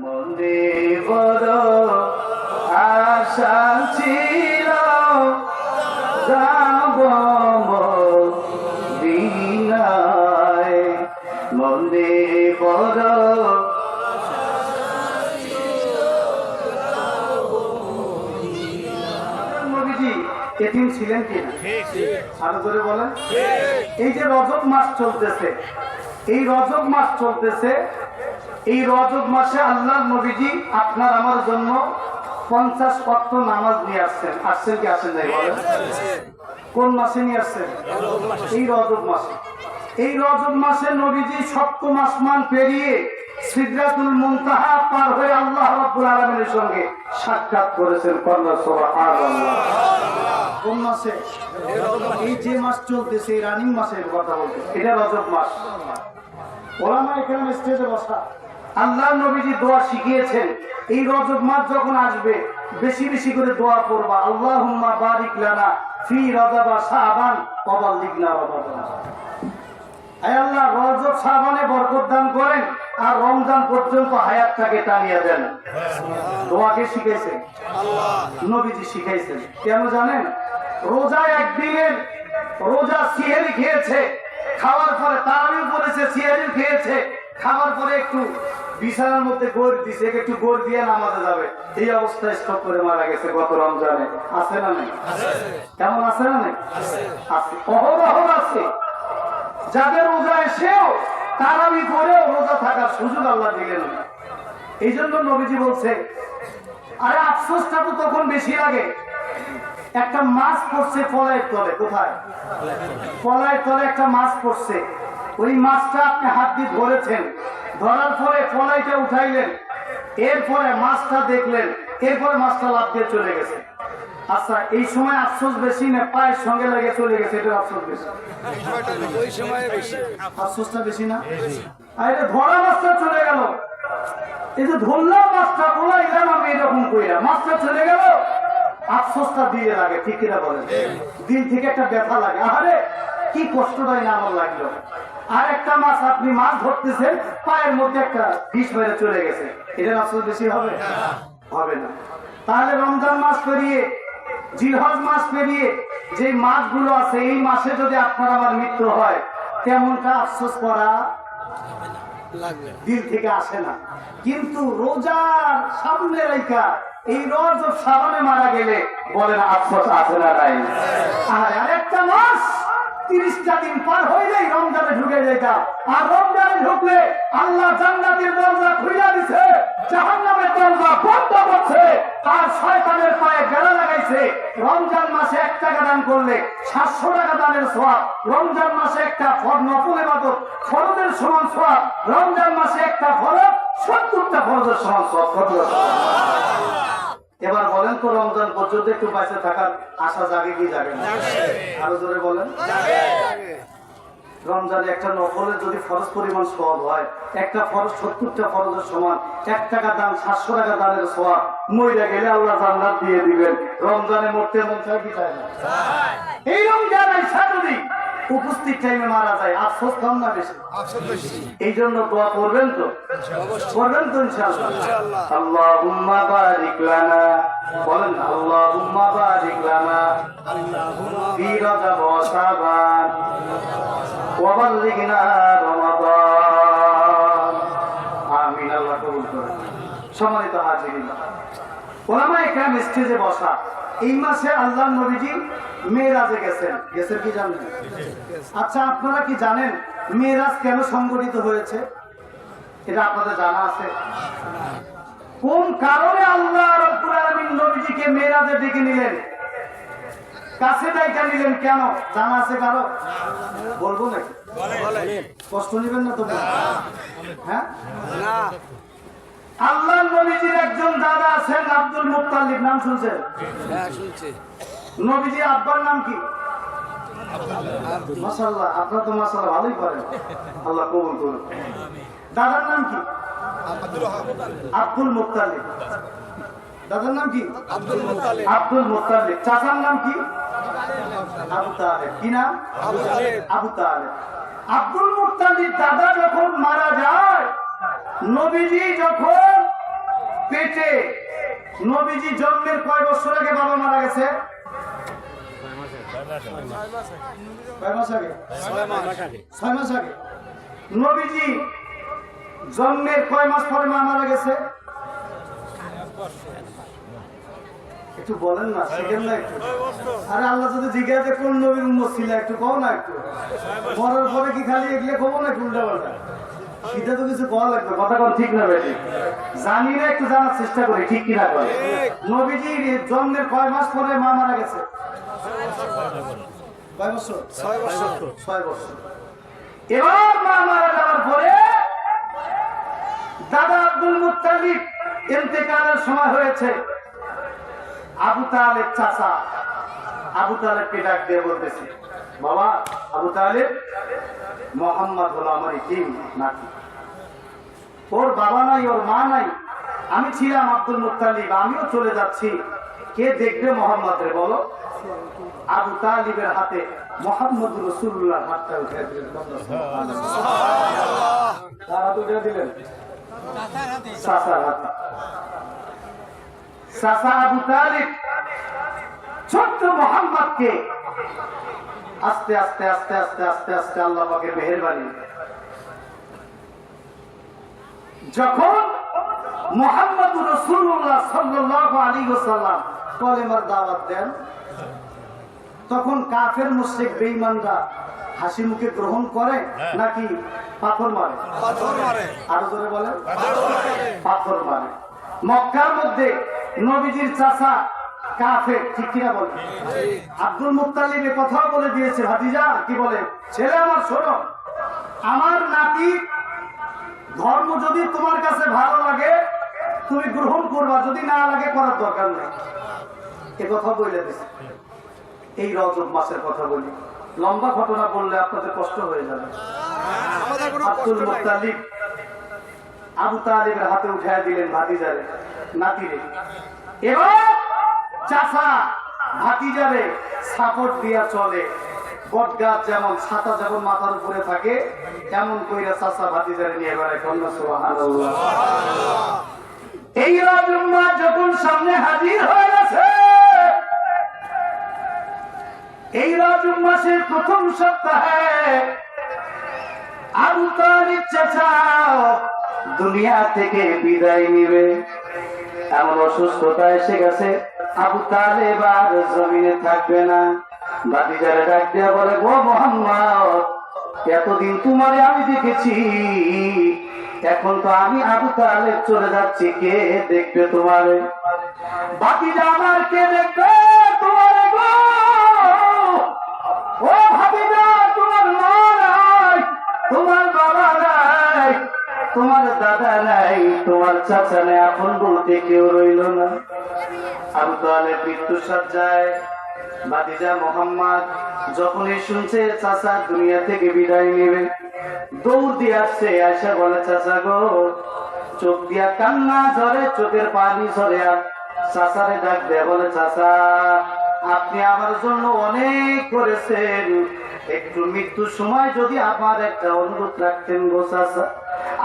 মনে বড় আশা ছিল যাব মদিনায়, মনে বড় এতিম ছিলেন কিনা? আরো করে বলেন। এই যে রজব মাস চলতেছে, এই রজব মাস চলতেছে, এই রজব মাসে আল্লাহর নবীজি আপনার আমার জন্য 50 ওয়াক্ত নামাজ নিয়ে আসছেন। আসছেন কি আসেন নাই বলেন? কোন মাসে নিয়ে আসছেন? এই রজব মাসে। এই রজব মাসে নবীজি সপ্তম আসমান পেরিয়ে সিদরাতুল মুনতাহা পার হয়ে আল্লাহ রাব্বুল আলামিনের সঙ্গে সাক্ষাৎ করেছেন। সুবহানাল্লাহ। কোন মাসে? এই যে মাস চলতেছে, এই রানিং মাসের কথা বলতে, এটা রজব মাস। ওলামায়ে কেরাম স্টেজে বসা, আল্লাহর নবীজি দোয়া শিখিয়েছেন এই রজব মাস যখন আসবে বেশি বেশি করে দোয়া করবা, আল্লাহুম্মা বারিক লানা ফি রজব শাবান ওয়া বাল্লিগনা রমাদান। আয় আল্লাহ, রজব শাবানে বরকত দান করেন আর রমজান পর্যন্ত হায়াতটাকে টানিয়ে দেন। দোয়াকে শিখাইছেন আল্লাহ, নবীজি শিখাইছেন। কেন জানেন? রোজা একদিনের রোজা সিহরি খেয়েছে, খাওয়ার পরে তারাবিও পড়েছে, সিহরি খেয়েছে, খাওয়ার পরে একটু বিছানার মধ্যে গোড় দিছে, একটু গোড় দিয়ে নামাজে যাবে, এই অবস্থায় স্টক করে মারা গেছে গত রমজানে। আছে না নাই? কেমন আছে না নাই? আছে। অহরহ আছে। যাদের রোজা এসেও তারাবি পরেও রোজা থাকার সুযোগ আল্লাহ দিলেন না। এই জন্য নবীজি বলছে, আরে আফসোসটা তো তখন বেশি লাগে, একটা মাছ পড়ছে ফলাইয়ের তলে। কোথায়? ফলাইয়ের তলে একটা মাছ পড়ছে, ওই মাছটা আপনি হাত দিয়ে ধরেছেন, ধরার পরে ফলাইটা উঠাইলেন, এরপরে মাছটা দেখলেন, এরপরে মাছটা লাফ দিয়ে চলে গেছে। আচ্ছা, এই সময় আফসোস বেশি না পায়ের সঙ্গে লেগে চলে গেছে এটা আফসোস বেশি? ওই সময় বেশি। আফসোসটা বেশি না? আরে ধরা মাছটা চলে গেল, এই যে ধরলাম মাছটা বলাইলাম আমি এরকম কইরা, মাছটা চলে গেল, আফসোসটা দিয়ে লাগে। ঠিক কিনা বলেন? দিল থেকে একটা ব্যথা লাগে, আরে কি কষ্টটাই না আমার লাগলো। আর একটা মাছ আপনি মাছ ধরতেছেন, পায়ের মধ্যে একটা বিষ মেরে চলে গেছে, এটার আফসোস বেশি হবে? হবে না। তাহলে রমজান মাস পেরিয়ে, জিলহজ মাস পেরিয়ে যে মাসগুলো আছে, এই মাসে যদি আপনার আমার মৃত্যু হয়, তেমনটা আফসোস করা দিল থেকে আসে না। কিন্তু রোজার সামনে রেখা এই রজব শাবানে মারা গেলে বলেন আফসোস আছে না নাই? আর একটা মাস 30টা দিন পার হইলেই রমজানে ঢুকে যেতাম, আর রমজানে ঢুকলে আল্লাহ জান্নাতের দরজা খুলে দিছে, জাহান্নামের দরজা বন্ধ করছে, আর শয়তানের পায়ে বেড়া লাগাইছে। রমজান মাসে 1 টাকা দান করলে 700 টাকা দানের সওয়াব, রমজান মাসে একটা নফল ইবাদত ফরজের সমান সওয়াব, রমজান মাসে একটা ফরজ 70টা ফরজের সমান সওয়াব। এবার বলেন তো, রমজান পর্যন্ত একটু বাইসে থাকার আশা জাগে কি জাগে না? আরো জোরে বলেন। রমজানে একটা নফলের যদি ফরজ পরিমাণ সওয়াব হয়, একটা ফরজ 70টা ফরজের সমান, 1 টাকা দান 700 টাকা দানের সওয়াব, মইরা গেলে আল্লাহ জান্নাত দিয়ে দিবেন। রমজানে মরতে মন চায় কি চায় না? এই রমজানে যদি উপস্থিত টাইমে মারা যায়, আফসোস কম না বেশি? এই জন্য দোয়া করবেন তো? করবেন তো ইনশাআল্লাহ। আল্লাহুম্মা বারিক লানা, বলেন আল্লাহুম্মা বারিক লানা ফি রজব ওয়া শাবান ওয়া বাল্লিগনা রমাদান। আমিন। আল্লাহ কবুল করুন। সম্মানিত হাজিরিন, ওলামায়ে কেরাম স্টেজে বসা, এই মাসে আল্লাহর নবীজি মেরাজে গেছেন। গেছেন কি জানেন? আচ্ছা, আপনারা কি জানেন মেরাজ কেন সংগঠিত হয়েছে? এটা আপনাদের জানা আছে? কোন কারণে আল্লাহ রাব্বুল আলামিন নবীজিকে মেরাজে ডেকে নিলেন, কাছে ডাইকা নিলেন, কেন জানা আছে কারো? বলবো নাকি? কষ্ট নেবেন না তো? হ্যাঁ না। আল্লাহর নবীজির একজন দাদা আছেন আব্দুল মুত্তালিব, নাম শুনছেন? হ্যাঁ শুনছি। নবীজির আব্বার নাম কি? মাশাআল্লাহ, আপনারা তো মাশাআল্লাহ ভালোই পারেন, আল্লাহ কবুল করুন। দাদার নাম কি? Abdul Muttalib. দাদার নাম কি? Abdul Muttalib. Abdul Muttalib. চাচার নাম কি? আবু তালেব। কি নাম? আবু তালেব। আব্দুল মুত্তালিব দাদা যখন মারা যায়, নবীজি যখন পেটে নবীজি জন্মের কয় বছর আগে বাবা মারা গেছে? 6 মাস আগে। নবীজি জন্মের কয় মাস পরে মা মারা গেছে? একটু বলেন না, শিখেন না একটু। আরে আল্লাহ যদি জিজ্ঞাসা কোন নবীর উম্মত ছিল একটু কও না। একটু মরার পরে কি খালি এগুলো কবো না উল্টা পাল্টা? সেটা তো কিছু কওয়া লাগবে। কথা কোন ঠিক না বেশি জানি না, একটু জানার চেষ্টা করি ঠিক কিনা করে। নবীজির জন্মের কয় মাস পরে মা মারা গেছে? 6 বছর। এবার মা মারা যাওয়ার পরে দাদা আব্দুল মুত্তালিব ইন্তেকালের সময় হয়েছে। আবু তালেব চাচা আবু তালেবকে ডাক দিয়ে বলতেছে, বাবা আবু তালেব, মোহাম্মদ হলো আমার ইতিম নাতি, ওর বাবা নাই, ওর মা নাই, আমি ছিলাম আব্দুল মুত্তালিব, আমিও চলে যাচ্ছি, কে দেখবে মোহাম্মদের বলো? আবু তালিবের হাতে মোহাম্মদ রাসূলুল্লাহ হাতটা উঠে দিলেন। তারা উঠে দিলেন চাচার হাতে। চাচা আবু তালিব ছোট্ট মোহাম্মদকে আস্তে আস্তে আস্তে আস্তে আস্তে আস্তে আল্লাহ পাকের মেহেরবানি যখন মুহাম্মদ রাসূলুল্লাহ সাল্লাল্লাহু আলাইহি ওয়াসাল্লাম কলেমার দাওয়াত দেন, তখন কাফের মুশরিক বেঈমানরা হাসি মুখে গ্রহণ করে নাকি পাথর মারে? আরো জোরে বলেন, পাথর মারে। মক্কার মধ্যে নবীজির চাচা কাফের, ঠিক কিনা বলেন? আব্দুল মুত্তালিব এ কথা বলে দিয়েছে, ভাতিজা কি বলে, ছেলে আমার শোনো, আমার নাতি ধর্ম যদি তোমার কাছে ভালো লাগে তুমি গ্রহণ করবা, যদি না লাগে করার দরকার নেই। এ কথা বলে দিয়েছে। এই রজব মাসের কথা বলি, লম্বা ঘটনা বললে আপনাদের কষ্ট হয়ে যাবে। আব্দুল মুত্তালিব আবু তালিবের হাতে উঠায় দিলেন ভাতিজারে, নাতিরে। এবার চাচা ভাতিজারে সাপোর্ট দিয়া চলে। বট গাছ যেমন ছাতা যেমন মাথার উপরে থাকে, এমন কইরা চাচা ভাতিজারে নিয়ে বেড়ায়। সুবহানাল্লাহ। এই রজব মাস যখন সামনে হাজির হয়ে গেছে, এই রজব মাসের প্রথম সপ্তাহে আবু তালিব চাচা দুনিয়া থেকে বিদায় নিবে। এমন অসুস্থতা এসে গেছে, আবু তালেব আর জমিনে থাকবে না। ভাতিজারে ডাক দিয়া বলে, গো মুহাম্মদ, এতদিন তোমারে আমি দেখেছি, এখন তো আমি আবু তালেব চলে যাচ্ছি, কে দেখবে তোমারে? ভাতিজা আমার, কে দেখবে তোমারে গো? ও ভাতিজা, তোমার মা নাই, তোমার বাবা নাই, তোমার দাদা নাই, তোমার চাচা নাই, আপন বলতে কেউ রইল না। আবু তালেব মৃত্যু সজ্জায়। ভাতিজা মোহাম্মদ যখনই শুনছে চাচা দুনিয়া থেকে বিদায় নেবে, দৌড় দিয়ে আসছে, আয়সা বলে, চাচা গো, চোখ দিয়া কান্না ঝরে, চোখের পানি ঝরে। আর চাচারে ডাক দেয়া বলে, চাচা আপনি আমার জন্য অনেক করেছেন, একটু মৃত্যুর সময় যদি আমার একটা অনুরোধ রাখতেন গো চাচা।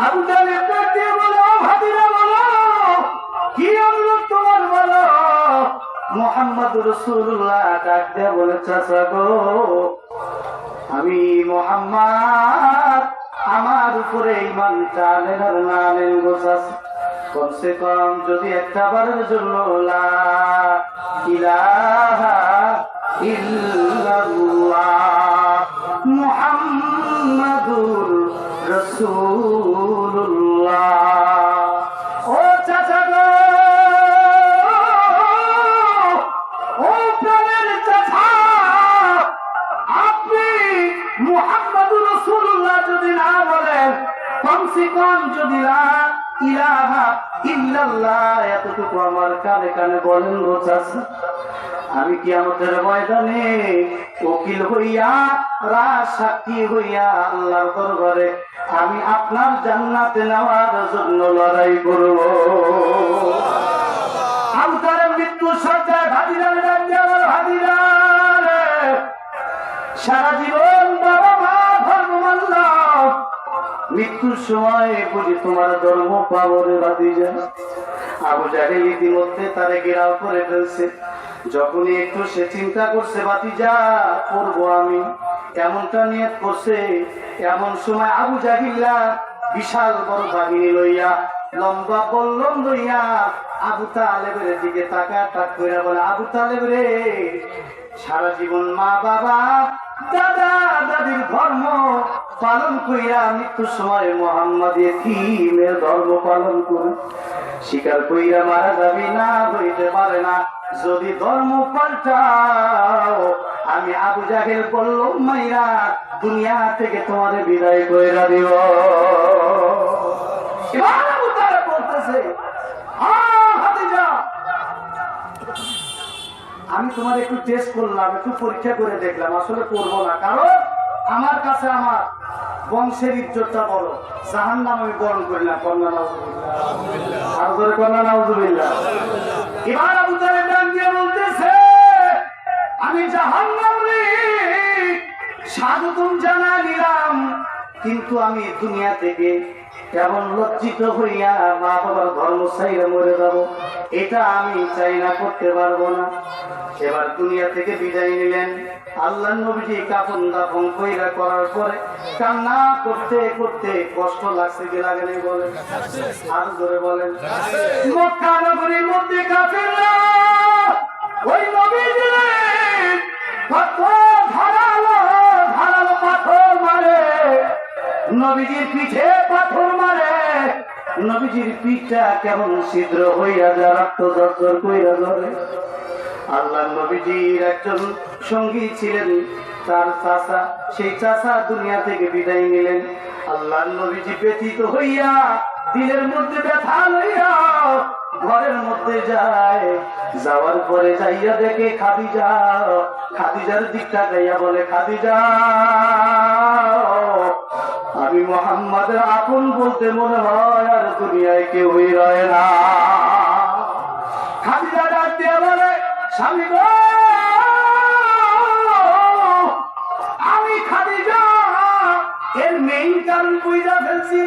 আবু তালেব ডাক দিয়ে বলে, ও ভাতিজা বলো, কি অনুরোধ তোমার বলো? মুহাম্মদ রাসূলুল্লাহ ডাক দিয়ে বলে, চাচা গো, আমি মুহাম্মদ আমার উপরে ঈমানটা আনেন আর না আনেন গো চাচা, কমসে কম যদি একটা বারের জন্য লা ইলাহা ইল্লাল্লাহ মুহাম্মাদুর রাসূলুল্লাহ। ও চাচা গো, ও প্রাণের চাচা, আপনি মুহাম্মাদুর রাসূলুল্লাহ যদি না বলেন, কমসে কম যদি লা ইলাহা ইল্লাল্লাহ এতটুকু আমার কানে কানে বলেন গো চাচা, আমি কিয়ামতের ময়দানে উকিল হইয়া, রাজ সাক্ষী হইয়া আল্লাহর দরবারে আমি আপনার জান্নাতে নেওয়ার জন্য লড়াই করব। আমার মৃত্যু সজ্জায় ভাতিজারে ডাক দিয়ে বলে, ভাতিজা রে, সারা জীবন বাবা মা ধর্ম মানলাম, মৃত্যুর সময় বুঝি তোমার ধর্ম পাবো রে ভাতিজা। আবু জাহেল ইতিমধ্যে তারে ঘেরাও করে ফেলছে। যখনই একটু সে চিন্তা করছে ভাতিজা করবো আমি, এমনটা নিয়ত করছে, এমন সময় আবু জাহিল্লা বিশাল বড় বাহিনী লইয়া লম্বা বল্লম লইয়া আবু তালেবের দিকে তাকায় করে বলে, আবু তালেব রে, সারা জীবন মা বাবা দাদা দাদির ধর্ম পালন কইরা মৃত্যুর সময় মোহাম্মদ এতিমের ধর্ম পালন করে স্বীকার কইরা মারা যাবি না, হইতে পারে না। যদি ধর্ম পাল্টাও আমি আবু জাহেল বললাম মাইরা দুনিয়া থেকে তোমার বিদায় কইরা দিব। এবার আবু তালেব বলতেছে, হাদিজা, আমি তোমার একটু টেস্ট করলাম, একটু পরীক্ষা করে দেখলাম, আসলে করবো না, কারণ আমার কাছে আমার বংশের ইজ্জতটা বড়। জাহান্নাম আমি বরণ করি না। কন্যা নাউজুবিল্লাহ, আর ধরে কন্যা নাউজুবিল্লাহ। এবার আবু তালেব ডাক দিয়ে বলতেছে, আমি জাহান্নামে স্বাগতম জানাইলাম, কিন্তু আমি দুনিয়া থেকে কেমন লজ্জিত হইয়া মা বাবার ধর্ম ছাইরা মরে যাব, এটা আমি চাই না, করতে পারবো না। এবার দুনিয়া থেকে বিদায় নিলেন। আল্লাহ নবীজি কাফন দাফন কইরা করার পরে কান্না করতে করতে কষ্ট লাগছে কি লাগে নাই বলেন? আর ধরে বলেন। মক্কা নগরীর মধ্যে কাফিররা ওই নবীজি ধারালো পাথর মারে, নবীজির পিঠে পাথর মারে, নবীজির পিঠটা কেমন ছিদ্র হইয়া যায়, রক্ত ঝরঝর কইরা ধরে। আল্লাহ নবীজির একজন সঙ্গী ছিলেন তার চাচা, সেই চাচা দুনিয়া থেকে বিদায় নিলেন। আল্লাহ নবীজি ব্যথিত হইয়া দিলের মধ্যে ব্যথা লইয়া ঘরের মধ্যে যায়। যাওয়ার পরে যাইয়া দেখে খাদিজা, খাদিজার দিকটা যাইয়া বলে, খাদিজা, আমি মুহাম্মাদের আপন বলতে মনে হয় আর দুনিয়ায় কেউই রয় না। খাদিজা ডাক দিয়ে বলে, স্বামী গো, আমি খাদিজা এর মেইন কারণ বুঝা ফেলছি।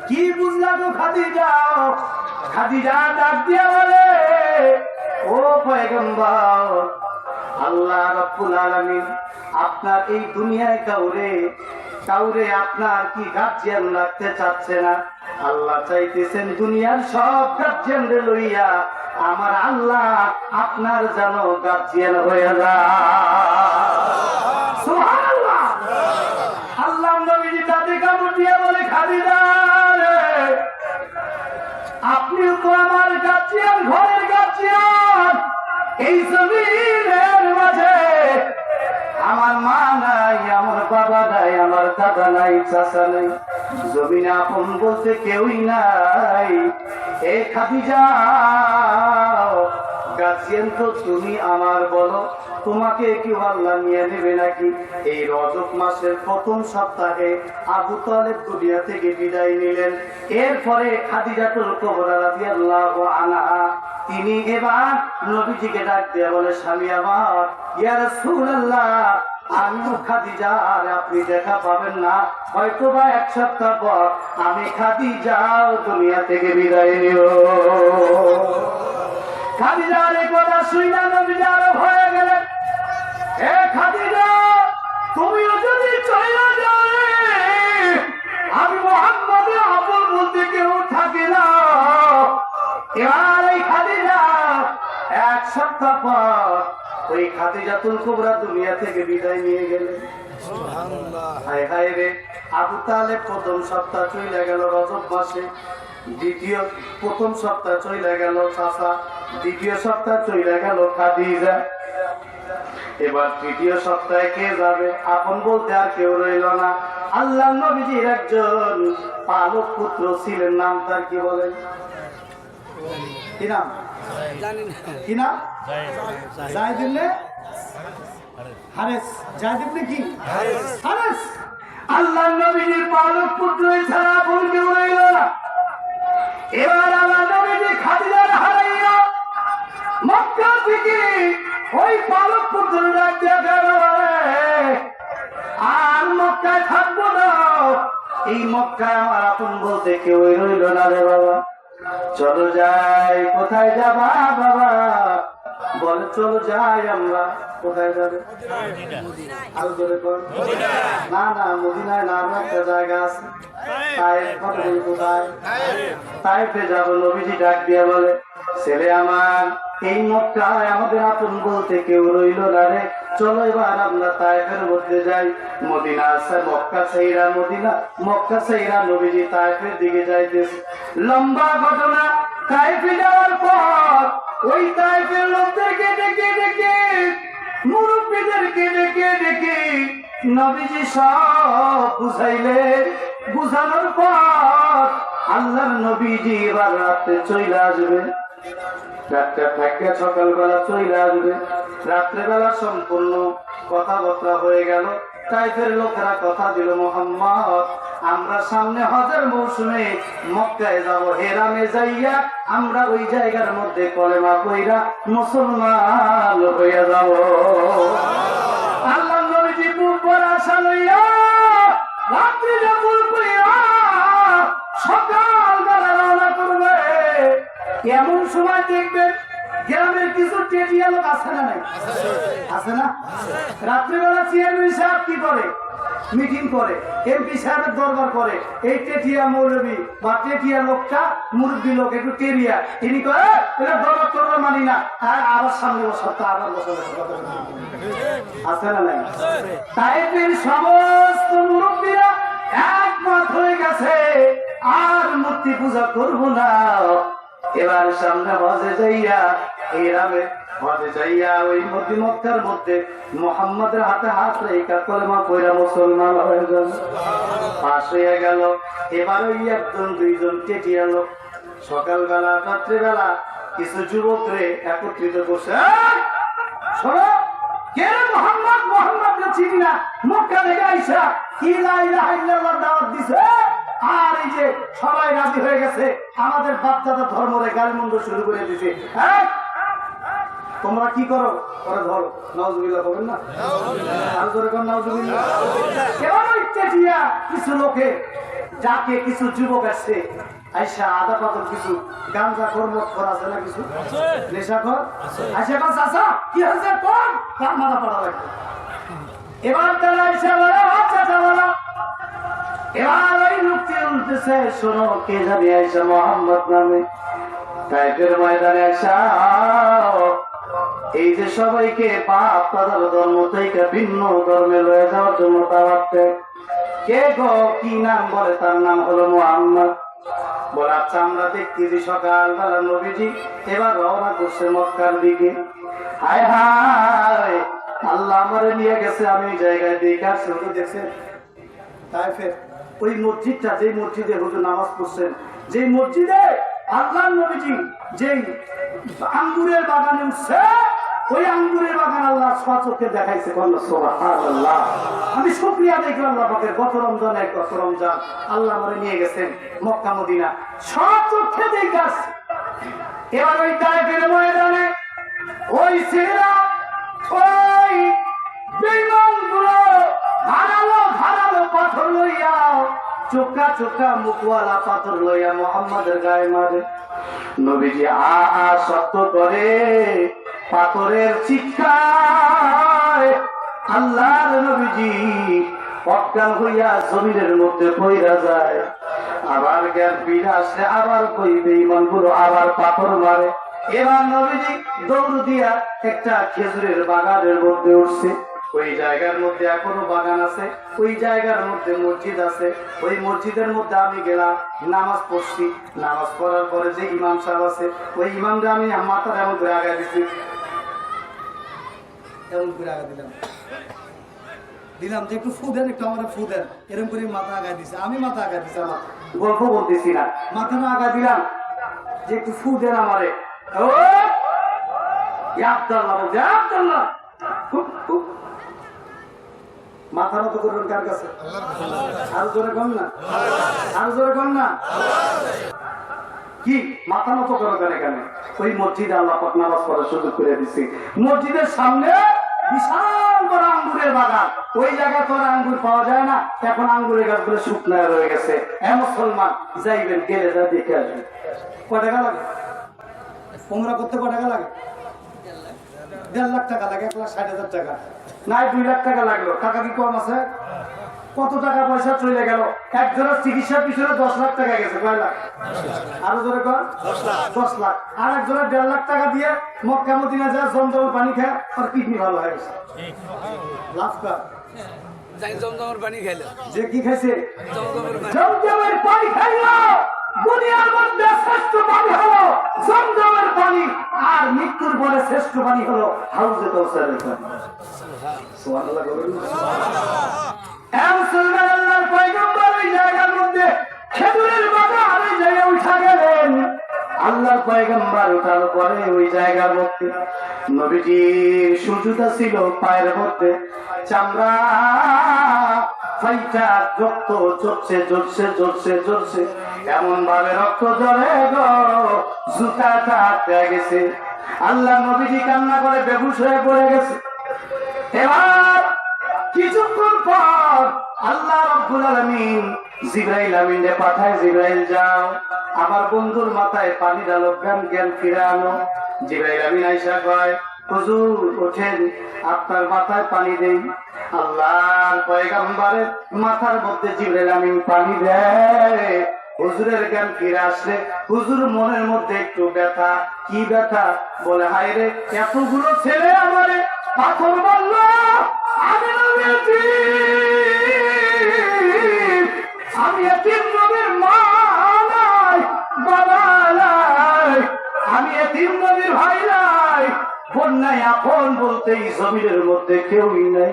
কি বুঝলা তো খাদিজা? খাদিজা ডাক দিয়া বলে, ও পয়গম্বর, আল্লাহ রাব্বুল আলামিন আপনার এই দুনিয়ায় কাউরে আপনার কি গার্জিয়ান রাখতে চাচ্ছে না। আল্লাহ চাইতেছেন দুনিয়ার সব গার্জিয়ানদের লইয়া আমার আল্লাহ আপনার যেন গার্জিয়ান হয়ে যায়। সুবহানাল্লাহ। আল্লাহ নবীজি তাতে কামড় দিয়ে বলে, খাদিজা রে, আপনিও তো আমার গার্জিয়ান, ঘরের গার্জিয়ান। এই জমিনের মাঝে আমার মা নাই, আমার বাবা নাই, আমার দাদা নাই, চাচা নাই, জমিনে আপন বলতে কেউই নাই। এ খাদিজা, গার্জিয়ান তো তুমি আমার, বলো তোমাকে কি আল্লাহ নিয়ে নেবে নাকি? এই রজব মাসের প্রথম সপ্তাহে আবু তালেব দুনিয়া থেকে বিদায় নিলেন। এরপরে খাদিজাতুল কুবরা রাদিয়াল্লাহু আনহা তিনি এবার নবীজিকে ডাক দিয়ে বলে, স্বামী আমার, ইয়া রাসূলুল্লাহ, আমি খাদিজা আর আপনি দেখা পাবেন না, হয়তো বা এক সপ্তাহ পর আমি খাদিজাও দুনিয়া থেকে বিদায় নিব। খাদিজার এই কথা শুনে নবীজি আরো হয়ে গেলেন, এ খাদিজা, তুমিও যদি চলে যাও, আমি মুহাম্মাদের আপন বলতে কেউ থাকে না। এবার এই খাদিজা এক সপ্তাহ পর ওই খাদিজাতুল কুবরা দুনিয়া থেকে বিদায় নিয়ে গেলেন। হায় হায় রে, আবু তালেব প্রথম সপ্তাহ চলে গেল রজব মাসে, প্রথম সপ্তাহ চলে গেল চাচা, দ্বিতীয় সপ্তাহ চলে গেল খাদিজা। এবার তৃতীয় সপ্তাহে কে যাবে? আপন বলতে আর কেউ রইল না। আল্লাহ নবীজির একজন পালক পুত্র ছিলেন, নাম তার কি বলেন? কি নাম? কি নাম? যায়েদ ইবনে হারেস। যায়েদ ইবনে কি? হারেস। আল্লাহ নবীজির পালক পুত্র ছাড়া আপন কেউ রইল না। এবার আল্লাহ নবীজি খাদিজার হারাইয়া মক্কা থেকে ওই পালক পুত্র আর মক্কায় থাকবো না, এই মক্কায় আমার আপন বলতে কেউ রইল না রে বাবা। চলো যাই। কোথায় যাবা বাবা? বলে চলো যাই আমরা। কোথায় যাবে? আরো জোরে কর। না না, মদিনায় না, আরো একটা জায়গা আছে। কোথায়? তাইফে যাবো। নবীজি ডাক দিয়ে বলে, ছেলে আমার, এই মক্কায় আমাদের আপন বলতে কেউ রইল না রে, চলো এবার আমরা তাইফের মধ্যে যাই। মদিনা আছে, মক্কা সেইরা মদিনা, মক্কা সেইরা নবীজি তাইফের দিকে যাইতেছে। লম্বা ঘটনা। তাইফে যাওয়ার পর ওই তাইফের লোকদেরকে ডেকে ডেকে, মুরব্বীদেরকে ডেকে ডেকে নবীজি সব বুঝাইলেন। বুঝানোর পর আল্লাহর নবীজি এবার রাত্রে চলে আসবে। রাতটা থাকে, সকালবেলা চলে আসবে। রাত্রেবেলা সম্পূর্ণ কথাবার্তা হয়ে গেল। তাইফের লোকেরা কথা দিল, মুহাম্মদ আমরা সামনে হজের মৌসুমে মক্কায় যাব, হেরামে যাইয়া আমরা ওই জায়গার মধ্যে কলেমা পইরা মুসলমান হইয়া যাব। আল্লাহ নবীজি পূর্বর আশা লইয়া রাত্রি যখন কইরা সকালবেলা রওনা করবে। এমন সময় দেখবেন গ্রামের কিছু টেটিয়া লোক আছে না, নাই আছে না? রাত্রিবেলা চেয়ারম্যান সাহেব কি করে? মিটিং করে, এমপি সাহেবের দরবার করে। এই টেটিয়া মৌলবী বা টেটিয়া লোকটা মুরব্বী লোক, একটু টেরিয়া, তিনি কয়ে এটা দরবার টরবার মানি না, আর আবার সামনে বসা, আবার বসা আছে না, নাই? তাইফের সমস্ত মুরব্বীরা একমত হয়ে গেছে, আর মূর্তি পূজা করবো না। এবার সামনে হজে যাইয়া, এই রামে হজে যাইয়া ওই মধ্যে মক্কার মধ্যে মুহাম্মাদের হাতে হাত রেখা কলেমা পয়রা মুসলমান হয়ে গেল, পাশ হয়ে গেল। এবার ওই একজন দুইজন টেটিয়া লোক সকালবেলা রাত্রিবেলা কিছু যুবকরে একত্রিত করছে, শোনো কে মুহাম্মদ? মুহাম্মদকে চিনি না, মক্কা থেকে আইসা কি লা ইলাহা ইল্লাল্লাহ দাওয়াত দিছে, আর এই যে সবাই রাজি হয়ে গেছে, আমাদের বাপদাদা ধর্মরে গালমন্দ শুরু করে দিছে। তোমরা কি করো? ওরা ধরো। নাউজুবিল্লাহ বলেন না? আর জোরে কোন নাউজুবিল্লাহ। কেমন ইচ্ছা কিছু লোকে যাকে কিছু যুবক আসছে আইসা আদা পাতল কিছু গাঁজা কর্মত করা আছে না, কিছু নেশা কর আইসা কর, চাচা কি হয়েছে কোন কার মাথা পড়া লাগবে। এবার তারা আইসা বলে, চাচা বলো। এবার ওই লোকটি উঠতেছে, শোনো কে জানি আইসা মুহাম্মদ নামে তাইফের ময়দানে আইসা এই যে সবাইকে বাপ দাদার ধর্ম থেকে ভিন্ন ধর্মে লয়ে যাওয়ার জন্য দাওয়াত দেয়। কে গো, কি নাম? বলে তার নাম হলো মুহাম্মদ। বলে আচ্ছা, আমরা দেখতেছি সকালবেলা নবীজি এবার রওনা করছে মক্কার দিকে। হায় হায়, আল্লাহ আমারে নিয়ে গেছে, আমি ওই জায়গায় দেখে আসছি। হুজুর দেখছেন তাইফের ওই মসজিদটা, যে মসজিদে হুজুর নামাজ পড়ছেন, যে মসজিদে আল্লাহ নবীজি যেই আঙ্গুরের বাগানে উঠছে, ওই আঙ্গুরের বাগান আল্লাহ স্বচক্ষে দেখাইছে। সুবহানাল্লাহ, আমি শুকরিয়া দেখলাম আল্লাহ পাকের। গত রমজানে, গত রমজান আল্লাহ আমারে নিয়ে গেছেন মক্কা মদিনা, স্বচক্ষে দেখে আসছি। এবার ওই তাইফের ময়দানে ওই ছেলেরা ওই বেঈমানগুলো ধারালো ধারালো পাথর লইয়া, চোখা চোখা মুখওয়ালা পাথর লইয়া মুহাম্মাদের গায়ে মারে। নবীজি আ আ শব্দ করে, পাথরের চিৎকার, আল্লাহর নবীজি অজ্ঞান হইয়া জমিনের মধ্যে পইরা যায়। আবার জ্ঞান ফিরে আসলে আবার কই বেঈমানগুলো আবার পাথর মারে। এবার নবীজি দৌড় দিয়া একটা খেজুরের বাগানের মধ্যে উঠছে। ওই জায়গার মধ্যে এখনো বাগান আছে, ওই জায়গার মধ্যে মসজিদ আছে। ওই মসজিদের মধ্যে আমি গেলাম, নামাজ পড়ছি। নামাজ পড়ার পরে যে ইমাম সাহেব আছে, ওই ইমামটা আমি মাথার এমন করে আগায় দিচ্ছি, এমন করে আগা দিলাম যে একটু ফু দেন, একটু আমার ফু দেন, এরকম করে মাথা আগায় দিচ্ছে। আমি মাথা আগায় দিচ্ছি, আমার গল্প বলতেছি না, মাথাটা আগায় দিলাম যে একটু ফু দেন আমারে। আব্দুল্লাহ মাথা নত করবেন কার কাছে? আরো জোরে কম না, আরো জোরে কম না। কি মাথা নত করো কেন? এখানে ওই মসজিদে আল্লাহ পাক নামাজ পড়ার সুযোগ করে দিচ্ছি। মসজিদের সামনে বিশাল বড় আঙ্গুরের বাগান, ওই জায়গায় তো আঙ্গুর পাওয়া যায় না, এখন আঙ্গুরের গাছগুলো শুকনো রয়ে গেছে। মুসলমান যাইবেন, গেলে যা দেখে আসবেন। কয় টাকা লাগে উমরা করতে? কয় টাকা লাগে? 1.5 লাখ টাকা লাগে, 1,60,000 টাকা নাই, 2 লাখ টাকা লাগলো। টাকা কি কম আছে? কত টাকা পয়সা চলে গেল। একজনের চিকিৎসার পিছনে 10 লাখ টাকা গেছে। কয় লাখ? আরো জোরে কর। 10 লাখ। আর একজনের 1.5 লাখ টাকা দিয়ে মক্কা মদিনা যায়, জমজমের পানি খায়, আর কিডনি ভালো হয়ে গেছে। লাভ কার? জমজমের পানি খাইলো। যে কি খাইছে? জমজমের পানি খাইলো। দুনিয়ার মধ্যে শ্রেষ্ঠ পানি হলো জমজমের পানি, আর মৃত্যুর পরে শ্রেষ্ঠ পানি হলো হাউজে কাউসারের পানি। সুবহানাল্লাহ বলুন। মুসলমান, আল্লাহর পয়গম্বর ওই জায়গার মধ্যে খেজুরের বাগানে জায়গা উঠা গেলেন। আল্লাহর পয়গম্বর উঠার পরে ওই জায়গার মধ্যে নবীজির সুজুদা ছিল পায়ের মধ্যে, চামড়া ফাইটা রক্ত ঝরছে ঝরছে ঝরছে ঝরছে, এমন ভাবে রক্ত ঝরে গো, জুতাটা পেয়ে গেছে। আল্লাহ নবীজি কান্না করে বেহুশ হয়ে পড়ে গেছে। এবার কিছুক্ষণ পর আল্লাহ রাব্বুল আলামিন জিবরাইল আমিনকে পাঠায়, জিবরাইল যাও আমার বন্ধুর মাথায় পানি ঢালো, জ্ঞান ফিরে আনো। জিবরাইল আমিন আইসা কয়, হুজুর ওঠেন, আপনার মাথায় পানি দেই। আল্লাহর পয়গম্বরের মাথার মধ্যে জিবরাইল আমিন পানি দেয়। হুজুরের জ্ঞান ফিরে আসলে হুজুর মনের মধ্যে একটু ব্যথা। কি ব্যথা? বলে, হায় রে, এতগুলো ছেলে আমারে পাথর মারল, আমি এতিম নবীর মা নাই, বাবা নাই, আমি এতিম নবীর ভাই নাই, বোন নাই, আপন বলতে এই জমিনের মধ্যে কেউই নাই।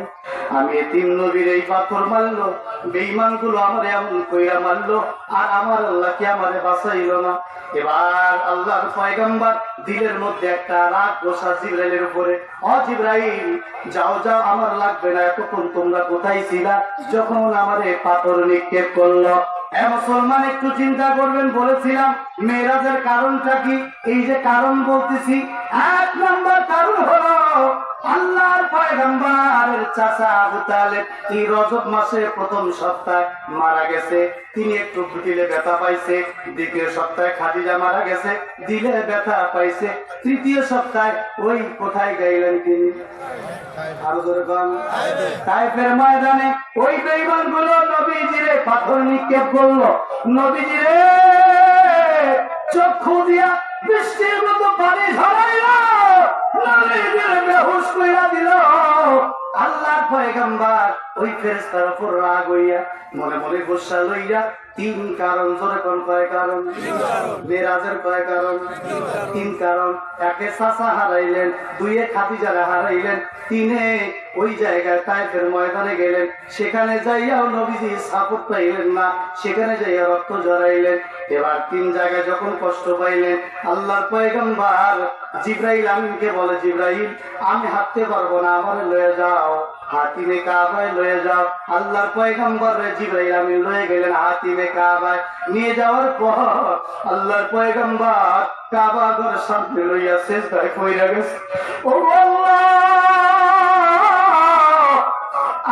আমি এতিম নবীর এই পাথর মারলো, বেঈমান গুলো আমার এমন কইরা মারলো, আর আমার আল্লাহকে আমারে বাঁচাইল না। এবার আল্লাহর পয়গম্বর দিলের মধ্যে একটা রাগ বসা জিবরাইলের উপরে। জিবরাইল, যাও যাও, আমার লাগবে না। এতক্ষণ তোমরা কোথায় ছিলা যখন আমারে পাথর নিক্ষেপ করলো? মুসলমান, একটু চিন্তা করবেন। বলেছিলাম মেরাজের কারণটা কি? এই যে কারণ বলতেছি, 1 নম্বর কারণ হলো আল্লাহর পয়গম্বরের চাচা আবু তালেব এই রজব মাসে প্রথম সপ্তাহে মারা গেছে। তিনি একটু দিলে ব্যথা পাইছে। দ্বিতীয় সপ্তাহে খাদিজা মারা গেছে, দিলে ব্যথা পাইছে। তৃতীয় সপ্তাহে ওই কোথায় গাইলেন তিনি? আরো জোরে গান। তাইফের ময়দানে ওই বেঈমান গুলো নবীজিরে পাথর নিক্ষেপ করলো। নবীজিরে চক্ষু দিয়া বৃষ্টির মতো পানি ঝরাইল, নবীজিরে বেহুশ কইরা দিল। আল্লাহর পয়গম্বর ওই ফেরেশতার উপর রাগ হইয়া মনে মনে গোসা লইয়া 3 কারণ, জোরে কোন কয় কারণ? মেরাজের কয় কারণ? 3 কারণ। 1 চাচা হারাইলেন, 2 খাদিজারে হারাইলেন, 3 ওই জায়গায় তায়েফের ময়দানে গেলেন, সেখানে যাইয়াও নবীজি সাপোর্ট পাইলেন না, সেখানে যাইয়া রক্ত জড়াইলেন। এবার 3 জায়গায় যখন কষ্ট পাইলেন, আল্লাহর পয়গম্বর জিবরাইল আমিনকে বলে, জিবরাইল, আমি হাঁটতে পারবো না, আমারে লয়ে যাও, হাতিমে কাবায় লয়ে যাও। আল্লাহর পয়গম্বর জিবরাইল আমিন লয়ে গেলেন হাতিমে কাবায়। নিয়ে যাওয়ার পর আল্লাহর পয়গম্বর কাবা ঘরের সামনে লইয়া সিজদায় পইড়া গেছে। ও আল্লাহ,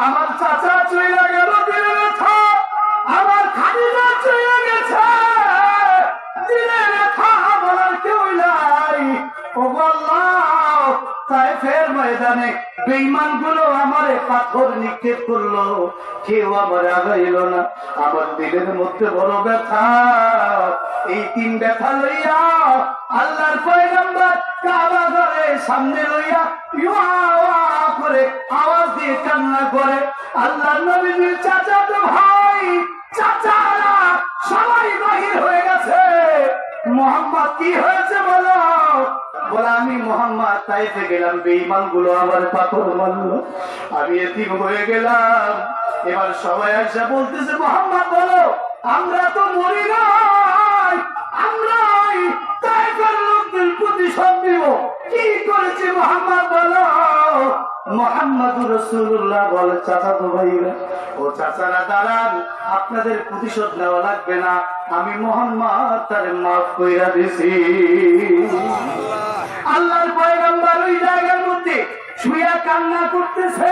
আমার চাচা চইলা গেল দিলে ব্যথা, আমার খাদিজা চইলা গেছে দিলে ব্যথা, বলার কেউ নাই। ও আল্লাহ, তায়েফের ময়দানে বেঈমান গুলো আমারে পাথর নিক্ষেপ করলো, কেউ আমার আগাইল না, আমার দিলের মধ্যে বড় ব্যথা। এই 3 ব্যথা লইয়া আল্লাহর পয়গম্বর কাবা ঘরের সামনে লইয়া ইয়া করে আওয়াজ দিয়ে কান্না করে। আল্লাহর নবীর চাচাতো ভাই, চাচারা সবাই বাহির হয়ে গেছে। মোহাম্মদ, কি হয়েছে বলো? বলে, আমি মোহাম্মদ তাইফে গেলাম, বেঈমান গুলো আমার পাথর মারলো, আমি এতিম হয়ে গেলাম। এবার সবাই এসে বলতেছে, মোহাম্মদ বলো, আমরা তো মরি নাই, আমরা তাইফের লোকদের প্রতিশোধ নিব। কি করেছে মোহাম্মদ বলো? মুহাম্মাদুর রাসূলুল্লাহ বলে, চাচাতো ভাইরা, ও চাচারা দাঁড়ান, আপনাদের প্রতিশোধ নেওয়া লাগবে না, আমি মুহাম্মদ তারে মাফ কইরা দিছি। আল্লাহর পয়গম্বর ওই জায়গার মধ্যে শুয়ে কান্না করতেছে।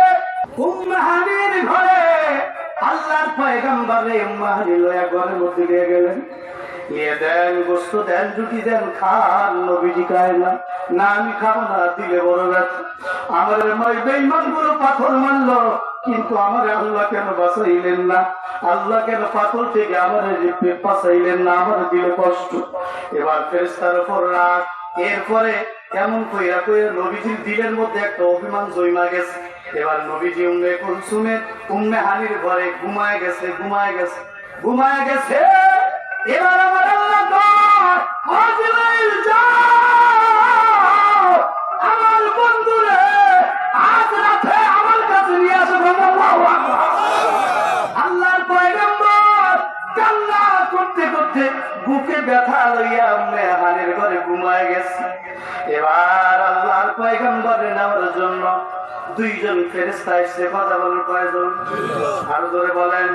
উম্মে হানির ঘরে আল্লাহর পয়গম্বরে উম্মে হানি লয়া ঘরের মধ্যে নিয়ে গেলেন। নিয়ে দেন গোস্ত দেন রুটি দেন খান। নবীজি খায় না, না আমি খাবো না, দিলে বড় ব্যথা। আমার বেঈমান গুলো পাথর মারলো, কিন্তু আমার আল্লাহ কেন বাঁচাইলেন না? আল্লাহ কেন পাথর থেকে আমার বাঁচাইলেন না? আমার দিলে কষ্ট। এবার ফেরেশতার উপর রাগ। এরপরে এমন কইরা কইরা নবীজির দিলের মধ্যে একটা অভিমান জমা গেছে। এবার নবীজি উম্মে কুলসুমের উম্মে হানির ঘরে ঘুমায় গেছে। এবার আমার আল্লাহ কয়, আজরাইল যাও, আমার বন্ধুরে আজ রাতে আমার কাছে নিয়ে আসো। আল্লাহু আকবার। আল্লাহর পয়গম্বর কান্না করতে করতে বুকে ব্যথা লইয়া উম্মে হানির ঘরে ঘুমায় গেছে। এবার আল্লাহর পয়গম্বরে নেওয়ার জন্য দুইজন ফেরেশতা এসে কথা বলেন। কয়জন? আরো ধরে বলেন।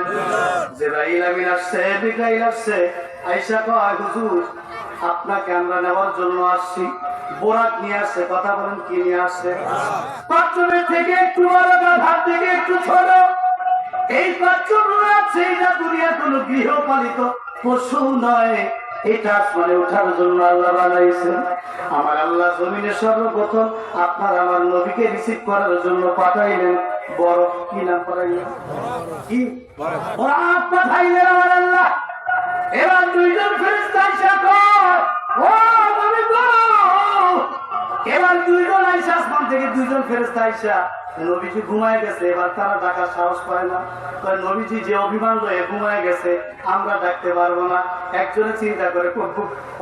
জিবরাইল আমিন আসছে, মিকাইল আসছে। আয়েশা কয়, হুজুর আপনাকে আমরা নেওয়ার জন্য আসছি। বোরাক নিয়ে আসছে। কথা বলেন, কি নিয়ে আসছে? পাত্রের থেকে একটু বড়, গাধার থেকে একটু ছোট। এই পাত্রগুলো আছে, এটা দুনিয়া কোনো গৃহপালিত পশু নয়। এটা আসমানে ওঠার জন্য আল্লাহ বানাইছেন। আমার আল্লাহ জমিনে সর্বপ্রথম আপনার আমার নবীকে রিসিভ করার জন্য পাঠাইলেন বরফ। কি নাম পাঠাইলেন? কি বরফ পাঠাইলেন আমার আল্লাহ। এবার দুইজন ফেরেশতা এসে কয়, ও নবী গো। এবার দুইজন আইসা, আসমান থেকে দুইজন ফেরেশতা আইসা, নবীজি ঘুমায় গেছে। এবার তারা ডাকার সাহস পায় না। নবীজি যে অভিমান লয়ে ঘুমায় গেছে, আমরা ডাকতে পারবো না। একজনে চিন্তা করে,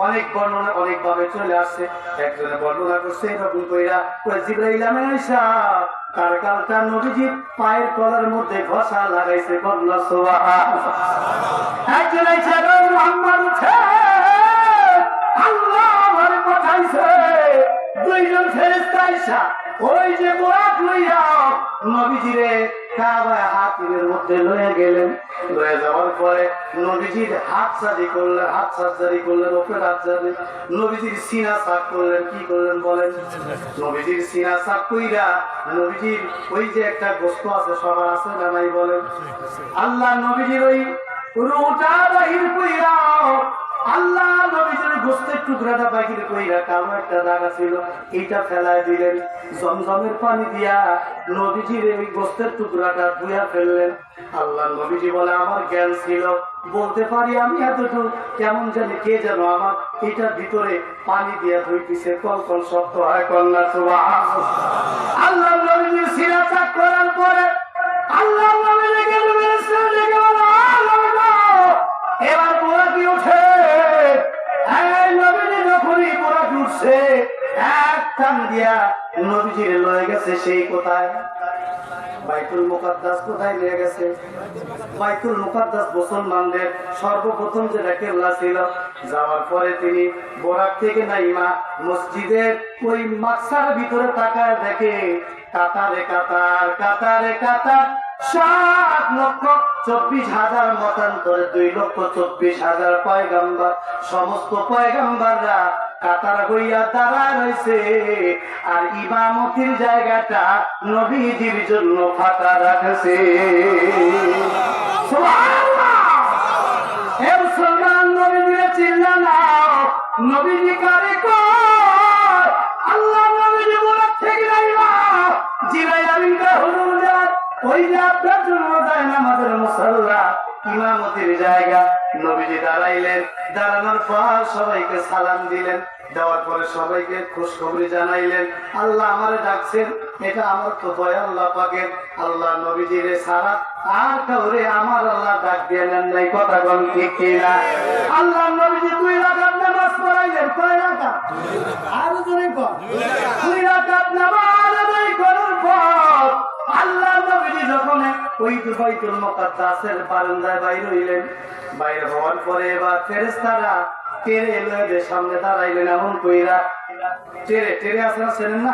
অনেক বর্ণনা অনেক ভাবে চলে আসছে। একজনে বর্ণনা করছে এরকম কইরা, জিবরাইল আমিন আইসা তার কালটা নবীজির পায়ের তলার মধ্যে ঘষা লাগাইছে। কন্যা সুবহানাল্লাহ। একজন আইসা, মুহাম্মদ উঠে, আল্লাহ আমারে পাঠাইছে। দুইজন ফেরেশতা আইসা ওই যে বোরাক লইয়া নবীজিরে কাবায় হাতের মধ্যে লয়ে গেলেন। লয়ে যাওয়ার পরে নবীজির হাত সাজি করলেন, ওপরে হাত সাজি নবীজির সিনা সাফ করলেন। কি করলেন বলেন? নবীজির সিনা সাফ কইরা নবীজির ওই যে একটা গোস্ত আছে, সবার আছে না নাই বলেন? আল্লাহ নবীজির ওই রুটা বাহির কইরা, আল্লাহ নবীজির গোস্তের টুকরাটা বাহির কইরা কালো একটা দাগা ছিল, এটা ফেলায় দিলেন। জমজমের পানি দিয়া নবীজির ওই গোস্তের টুকরাটা ধুয়া ফেললেন। আল্লাহ নবীজি বলে, আমার জ্ঞান ছিল, বলতে পারি আমি এতটুকু, কেমন জানি কে যেন আমার এটার ভিতরে পানি দিয়া ধুইতেছে। কল শব্দ হয়। কন্যা সুবহানাল্লাহ। আল্লাহ নবীজির সিনা চাক করার পরে আল্লাহ নবীজিকে এবার বোরাকি উঠে। নবীজি যখনই বোরাকি উঠছে, এক টান দিয়া নবীজির লয়ে গেছে সেই কোথায়? বাইতুল মুকাদ্দাস। কোথায় নিয়ে গেছে? বাইতুল মুকাদ্দাস মুসলমানদের সর্বপ্রথম যেটা কেবলা ছিল। যাওয়ার পরে তিনি বোরাক থেকে নাইমা মসজিদের ওই মাকসার ভিতরে তাকায় দেখে কাতারে কাতার 7,24,000 মতান্তরে 2,24,000 পয়গম্বর। সমস্ত পয়গম্বররা কাতার হইয়া দাঁড়া রয়েছে, আর ইমামতির জায়গাটা নবীজির জন্য ফাঁকা রাখছে। সুবহানাল্লাহ। হে মুসলমান, নবীজিরে চিল্লা নাও, নবীজি কারে কয়? আল্লাহ নবীজি বলার থেকে নাইবা জিবরাইল আমিন কা হুজুর যান, ওই যে আপনার জন্য যায় না আমাদের মুসাল্লা, ইমামতির জায়গা। নবীজি দাঁড়াইলেন, দাঁড়ানোর পর সবাইকে সালাম দিলেন। দেওয়ার পরে সবাইকে খুশখবরি জানাইলেন, আল্লাহ আমারে ডাকছেন, এটা আমার তো দয়া আল্লাহ পাকের। আল্লাহ নবীজিরে ছাড়া আর কাউরে আমার আল্লাহ ডাক দিয়ে নেন নাই। কথা বল ঠিক কিনা? আল্লাহ নবীজি 2 রাকাত নামাজ পড়াইলেন। কয় রাকাত? আরো জোরে বল। 2 রাকাত নামাজ আদায় করার পর আল্লাহ নবীজি যখন ওই বাইতুল মুকাদ্দাসের বারান্দায় বাইর হইলেন, বাইর হওয়ার পরে এবার ফেরেশতারা টেরে এলে সামনে দাঁড়াইলেন। এমন কইরা টেরে আসলেন, চেনেন না?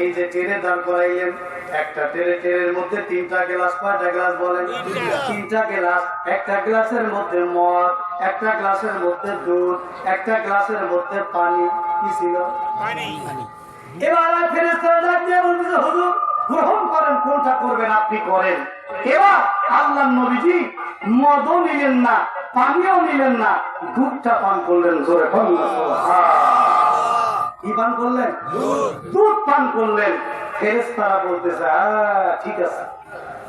এই যে টেরে দাঁড় করাইলেন, একটা টেরের মধ্যে 3টা গ্লাস। কয়টা গ্লাস বলেন? 3টা গ্লাস। একটা গ্লাসের মধ্যে মদ, একটা গ্লাসের মধ্যে দুধ, একটা গ্লাসের মধ্যে পানি। কি ছিল? এবার ফেরেশতারা ডাক দিয়ে বলতেছে, হুজুর গ্রহণ করেন, কোনটা করবেন আপনি করেন। এবার আল্লাহর নবীজি মদও নিলেন না, পানিও নিলেন না, দুধটা পান করলেন। জোরে বলুন না সুবহানাল্লাহ। কি পান করলেন? দুধ পান করলেন। ফেরেশতারা বলতেছে, ঠিক আছে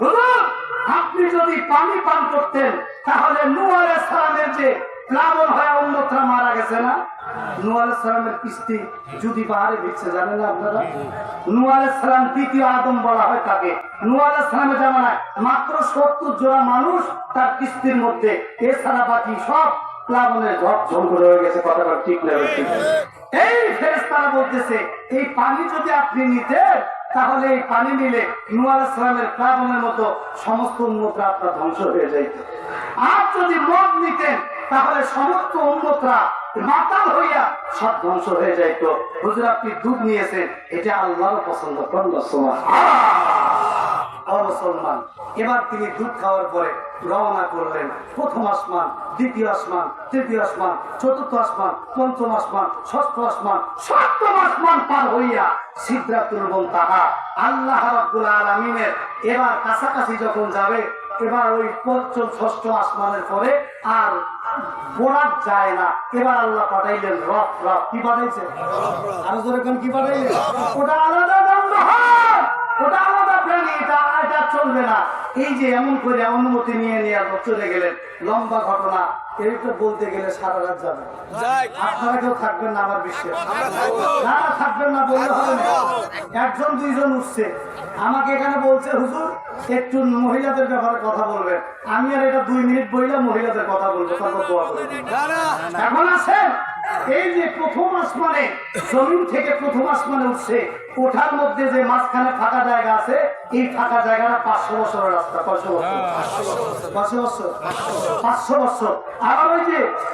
হুজুর, আপনি যদি পানি পান করতেন তাহলে নূহ আলাইহিস সালামের যে প্লাবন হয়ে উম্মতরা মারা গেছে না, নূহ আলাইহিস সালামের কিস্তি যদি পাহাড়ে ভিজছে, জানেন না আপনারা? নূহ আলাইহিস সালাম দ্বিতীয় আদম বলা হয় তাকে। নূহ আলাইহিস সালামের জামানায় মাত্র 70 জোড়া মানুষ তার কিস্তির মধ্যে, এছাড়া বাকি সব প্লাবনের ঘর ঝঙ্গ রয়ে গেছে। কথাটা ঠিক না? এই ফেরেশতারা বলতেছে, এই পানি যদি আপনি নিতেন তাহলে এই পানি নিলে নূহ আলাইহিস সালামের প্লাবনের মতো সমস্ত উম্মতরা আপনার ধ্বংস হয়ে যাইত। আর যদি মদ নিতেন তাহলে সমস্ত উম্মতরা মাতাল হইয়া সব ধ্বংস হয়ে যাইত। হুজুর আপনি দুধ নিয়েছেন, এটা আল্লাহর পছন্দ করেন। মুসলমান, এবার তিনি দুধ খাওয়ার পরে রওনা করলেন। প্রথম আসমান, দ্বিতীয় আসমান, তৃতীয় আসমান, চতুর্থ আসমান, পঞ্চম আসমান, ষষ্ঠ আসমান, সপ্তম আসমান পার হইয়া সিদরাতুল মুনতাহা আল্লাহ রাব্বুল আলামিনের এবার কাছাকাছি যখন যাবে, এবার ওই পঞ্চম ষষ্ঠ আসমানের পরে আর বোরাক যায় না। এবার আল্লাহ পাঠাইলেন রব। রব কি পাঠাইছে? আরো জোরে কোন কি পাঠাইলেন? ওটা আলাদা গন্ধ হয়, ওটা আলাদা প্রাণী, এটা চলবে না। এই যে এমন করে অনুমতি নিয়ে নিয়ে চলে গেলেন, লম্বা ঘটনা। এইটা বলতে গেলে সারা রাত যাবে। আপনারা কেউ থাকবেন না আমার বিশ্বাস? না থাকবেন না বললে হবে না। একজন দুইজন উঠছে, আমাকে এখানে বলছে হুজুর একটু মহিলাদের ব্যাপারে কথা বলবেন। আমি আর এটা 2 মিনিট বইলা মহিলাদের কথা বলবো, তারপর দোয়া করবো। এখন আসেন, এই যে প্রথম আসমানে, জমিন থেকে প্রথম আসমানে উঠছে, ওঠার মধ্যে যে মাঝখানে ফাঁকা জায়গা আছে, এই ফাঁকা জায়গাটা 500 বছরের রাস্তা। 500 বছর, 500 বছর, 500 বছর। আবার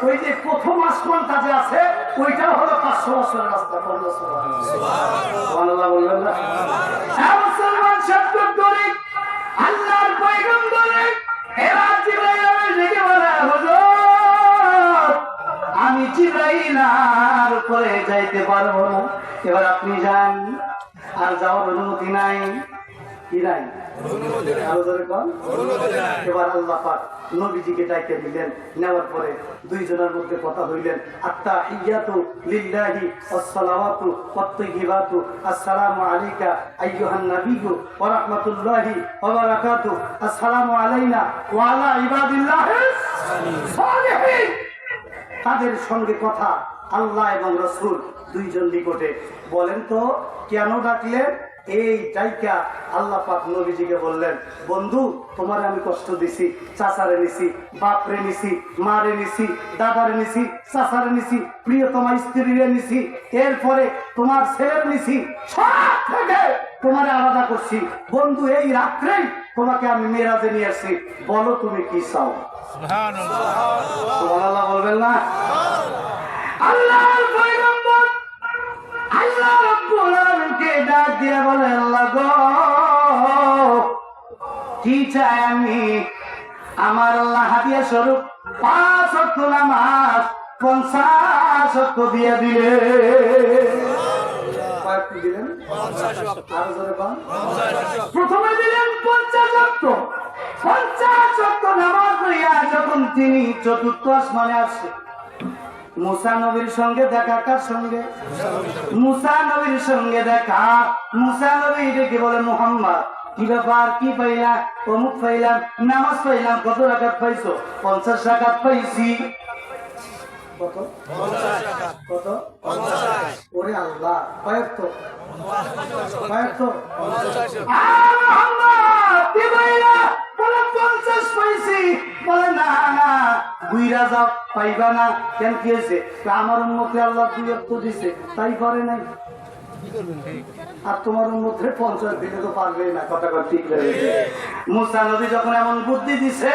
ওই যে প্রথম আসমানটা যে আছে, ওইটাও হলো 500 বছরের রাস্তা। সুবহানাল্লাহ বললেন না? মুসলমান শব্দ ধরে আল্লাহর পয়গম্বরে এবার জিবরাইল ডেকে বলে, হুজুর আমি জিবরাইল আর উপরে যাইতে পারবো না, এবার আপনি যান। আর যাওয়ার অনুমতি নাই। কি নাই? এবার আল্লাহ পাক নবীজিকে ডাইকে দিলেন। নেওয়ার পরে দুইজনের মধ্যে কথা হইলেন, আত্তাহিয়াতু লিল্লাহি ওয়াসসালাওয়াতু ওয়াত-তাইয়্যিবাতু আসসালামু আলাইকা আইয়ুহান নাবিয়্যু ওয়া রাহমাতুল্লাহি ওয়া বারাকাতুহু আসসালামু আলাইনা ওয়া আলা ইবাদিল্লাহিস সালিহিন। তাদের সঙ্গে কথা আল্লাহ এবং রাসূল দুইজন নিকটে। বলেন তো কেন ডাকলেন? এই ডাইকা আল্লাহ পাক নবীজিকে বললেন, বন্ধু তোমারে আমি কষ্ট দিছি, চাচারে নিছি, বাপরে নিছি, মারে নিছি, দাদারে নিছি, চাচারে নিছি, প্রিয়তমা স্ত্রীরে নিছি, এরপরে তোমার ছেলের নিছি, সব থেকে তোমারে আলাদা করছি। বন্ধু এই রাত্রেই তোমাকে আমি মেরাজে নিয়ে আসছি, বলো তুমি কি চাও? সুবহানাল্লাহ বলবেন না? আল্লাহর পয়গম্বর আল্লাহ রাব্বুল আলামিনকে ডাক দিয়ে বলে, আল্লাহ গো কি চাই আমি? আমার আল্লাহ হাদিয়া স্বরূপ 5 ওয়াক্ত নামাজ 50 ওয়াক্ত দিয়ে দিলে। কয়েকটি দিলেন? 50 ওয়াক্ত। আরো জোরে বল। 50 ওয়াক্ত। প্রথমে দিলেন 50 ওয়াক্ত। 50 ওয়াক্ত নামাজ হইয়া যখন তিনি চতুর্থ আসমানে আসছে, মুসা নবীর সঙ্গে দেখা। কার সঙ্গে? মুসা নবীর সঙ্গে দেখা। মুসা নবী ডেকে বলে, মুহাম্মদ কি ব্যাপার? কি পাইলা? অমুক পাইলাম, নামাজ পাইলাম। কত রাকাত পাইছো? 50 রাকাত পাইছি। কত? 50 রাকাত। কত? 50। ওরে আল্লাহ, কয়েকত? কয়েকত? 50। মুহাম্মদ কি পাইলা? বলে 50 পাইছি। বলে না না, বুইরা যাও, পাইবা না। কেন কি হয়েছে? আমার উম্মতে আল্লাহ 2 ওয়াক্ত দিছে, তাই পারে নাই। আর তোমার মধ্যে 50 দিলে তো পারবে না। কথা ঠিক রয়েছে। মুসা নবী যখন এমন বুদ্ধি দিছে,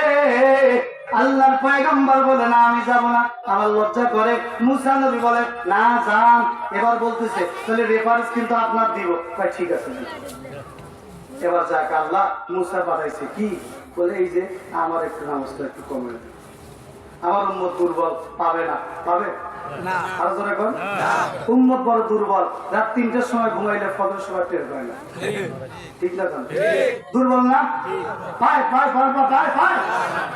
আল্লাহর পয়গম্বর বলে, না আমি যাব না, আমার লজ্জা করে। মুসা নবী বলে, না যান। এবার বলতেছে, তাহলে রেফারেন্স কিন্তু আপনার দিব। ভাই ঠিক আছে। এবার যাক, আল্লাহ মুসা পাঠাইছে। কি বলে? এই যে আমার একটু নামাজটা একটু কমে, আমার উম্মত দুর্বল, পাবে না। পাবে? না আরো জোরে কোন উম্মত বড় দুর্বল, রাত 3টার সময় ঘুমাইলে ফজর সময় টের পায় না, ঠিক না কোন দুর্বল না? পায় পায় পায় পায় পায়।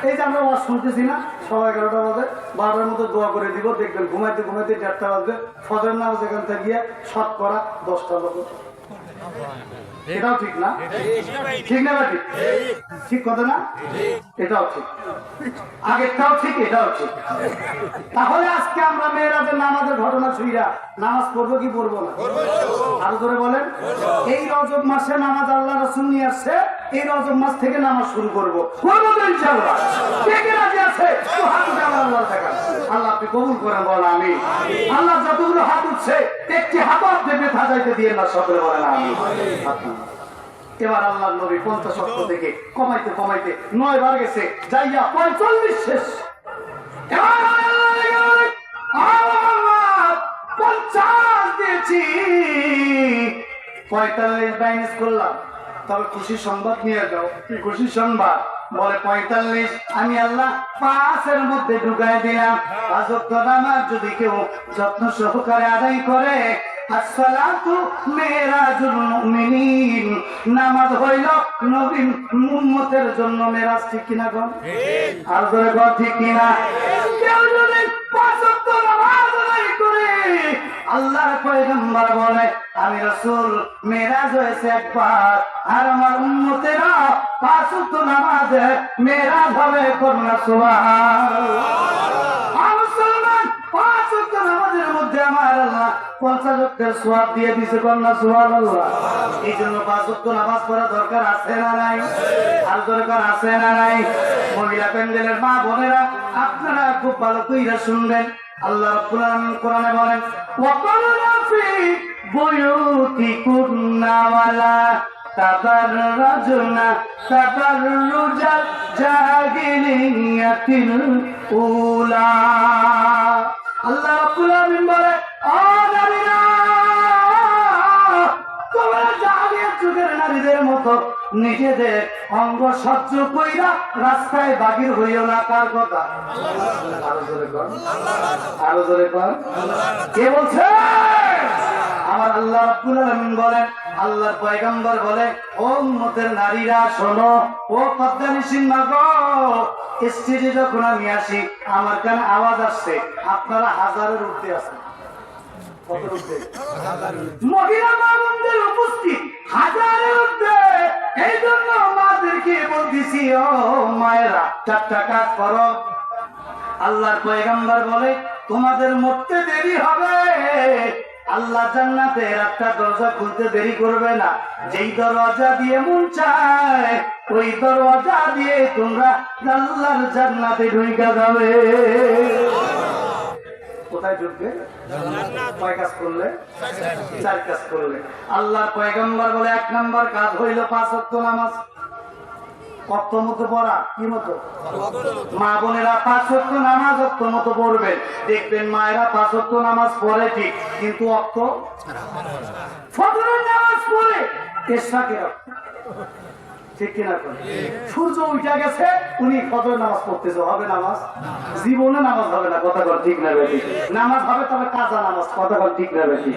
এই যে আমরা ওয়াজ শুনতেছি না, সবাই 11টা বাজে 12টার মতো দোয়া করে দিব, দেখবেন ঘুমাইতে ঘুমাইতে 1:30 বাজবে, ফজর নামাজ এখান থেকে গিয়ে শত করা 10টা লোক। এটাও ঠিক না? ঠিক না ভাই? ঠিক কথা না? এটাও ঠিক, আগেরটাও ঠিক, এটাও ঠিক। তাহলে আজকে আমরা মেয়েরাদের নামাজের ঘটনা শুইরা নামাজ পড়বো কি পড়বো না? আরো করে বলেন। এই রজব মাসে নামাজ আল্লাহ রাসূল নিয়ে আসছে, এই রজব মাস থেকে নামাজ শুরু করবো, করবো তো ইনশাআল্লাহ। কে কে রাজি আছে? তো হাত উঠে আমার আল্লাহ দেখা, আল্লাহ আপনি কবুল করেন, বলেন আমিন। আল্লাহ যতগুলো হাত উঠছে একটি হাত আপনি ব্যথা যাইতে দিয়ে না, সকলে বলেন আমিন। এবার আল্লাহ নবী 50 শক্ত থেকে কমাইতে কমাইতে 9 বার গেছে, যাইয়া 45 শেষ। এবার আল্লাহ 50 দিয়েছি, 45 মাইনাস করলাম, তবে খুশি সংবাদ নিয়ে যাও। কি খুশি সংবাদ? বলে 45 আমি আল্লাহ 5-এর মধ্যে ঢুকাই দিলাম। 5 ওয়াক্ত নামাজ যদি কেউ যত্ন সহকারে আদায় করে, আসসালাতু মিরাজুল মুমিনিন, নামাজ হইল নবীর উম্মতের জন্য মেরাজ, ঠিক কিনা কোন? আর ধরে কোন ঠিক কিনা? কেউ যদি 5 ওয়াক্ত নামাজ আদায় করে, আল্লাহর পয়গম্বর বলে আমি রাসূল মেরাজ হয়েছে একবার, আর আমার উম্মতেরা 5 ওয়াক্ত নামাজে মেরাজ হবে, করুণা সুবহানাল্লাহ। মুসলমান 5 ওয়াক্ত নামাজের মধ্যে আমার আল্লাহ 50 ওয়াক্তের সওয়াব দিয়ে দিয়েছে, করুণা সুবহানাল্লাহ। এই জন্য 5 ওয়াক্ত নামাজ পড়া দরকার আছে না নাই? আর দরকার আছে না নাই? মহিলা প্যান্ডেলের মা বোনেরা, আপনারা খুব ভালো কইরা শুনবেন। আল্লাহ রাব্বুল আলামিন কোরআনে বলেন, ওয়াকারনা ফি বুয়ুতিকুন্না ওয়ালা তাবাররাজনা তাবাররুজাল জাহিলিয়াতিল উলা। আল্লাহ রাব্বুল আলামিন বলে, ও নারীরা, তোমরা জাহিলিয়াত যুগের নারীদের মতো নিজেদের অঙ্গ সহ্য কইরা রাস্তায় বাহির হইও না। কার কথা? আরো জোরে কর, আরো জোরে কর। কে বলছে? আমার আল্লাহ রাব্বুল আলামিন বলেন, আল্লাহর পয়গম্বর বলে, ও উম্মতের নারীরা শোনো, ও পদ্মানিসীন মাগো, স্টেজে যখন আমি আসি আমার কানে আওয়াজ আসছে, আপনারা 1000-এর ঊর্ধ্বে আছেন। কত ঊর্ধ্বে? মহিলা মামুনদের উপস্থিত 1000-এর ঊর্ধ্বে। এই জন্য মাদেরকে বলতেছি, ও মায়েরা 4টা কাজ করো। আল্লাহর পয়গম্বর বলে, তোমাদের মরতে দেরি হবে, আল্লাহ জান্নাতের একটা দরজা খুলতে দেরি করবে না। যেই দরজা দিয়ে মন চায় ওই দরজা দিয়ে তোমরা আল্লাহর জান্নাতে ঢুকে যাবে। কোথায় ঢুকবে? কয় কাজ করলে? 4 কাজ করলে। আল্লাহর পয়গম্বর বলে, 1 নম্বর কাজ হইল 5 ওয়াক্ত নামাজ। কত মতো পড়া? কি মতো? মা বোনেরা 5 ওয়াক্ত নামাজ ওয়াক্ত মতো পড়বেন। দেখবেন মায়েরা 5 ওয়াক্ত নামাজ পড়ে ঠিক, কিন্তু ওয়াক্ত ফজরের নামাজ পড়ে এশাকে ঠিক কিনা? সূর্য উঠে গেছে, উনি ফজর নামাজ পড়তেছে, হবে নামাজ? জীবনে নামাজ হবে না, কথা বল ঠিক না বেশি? নামাজ হবে তবে কাজা নামাজ, কথা বল ঠিক না বেশি?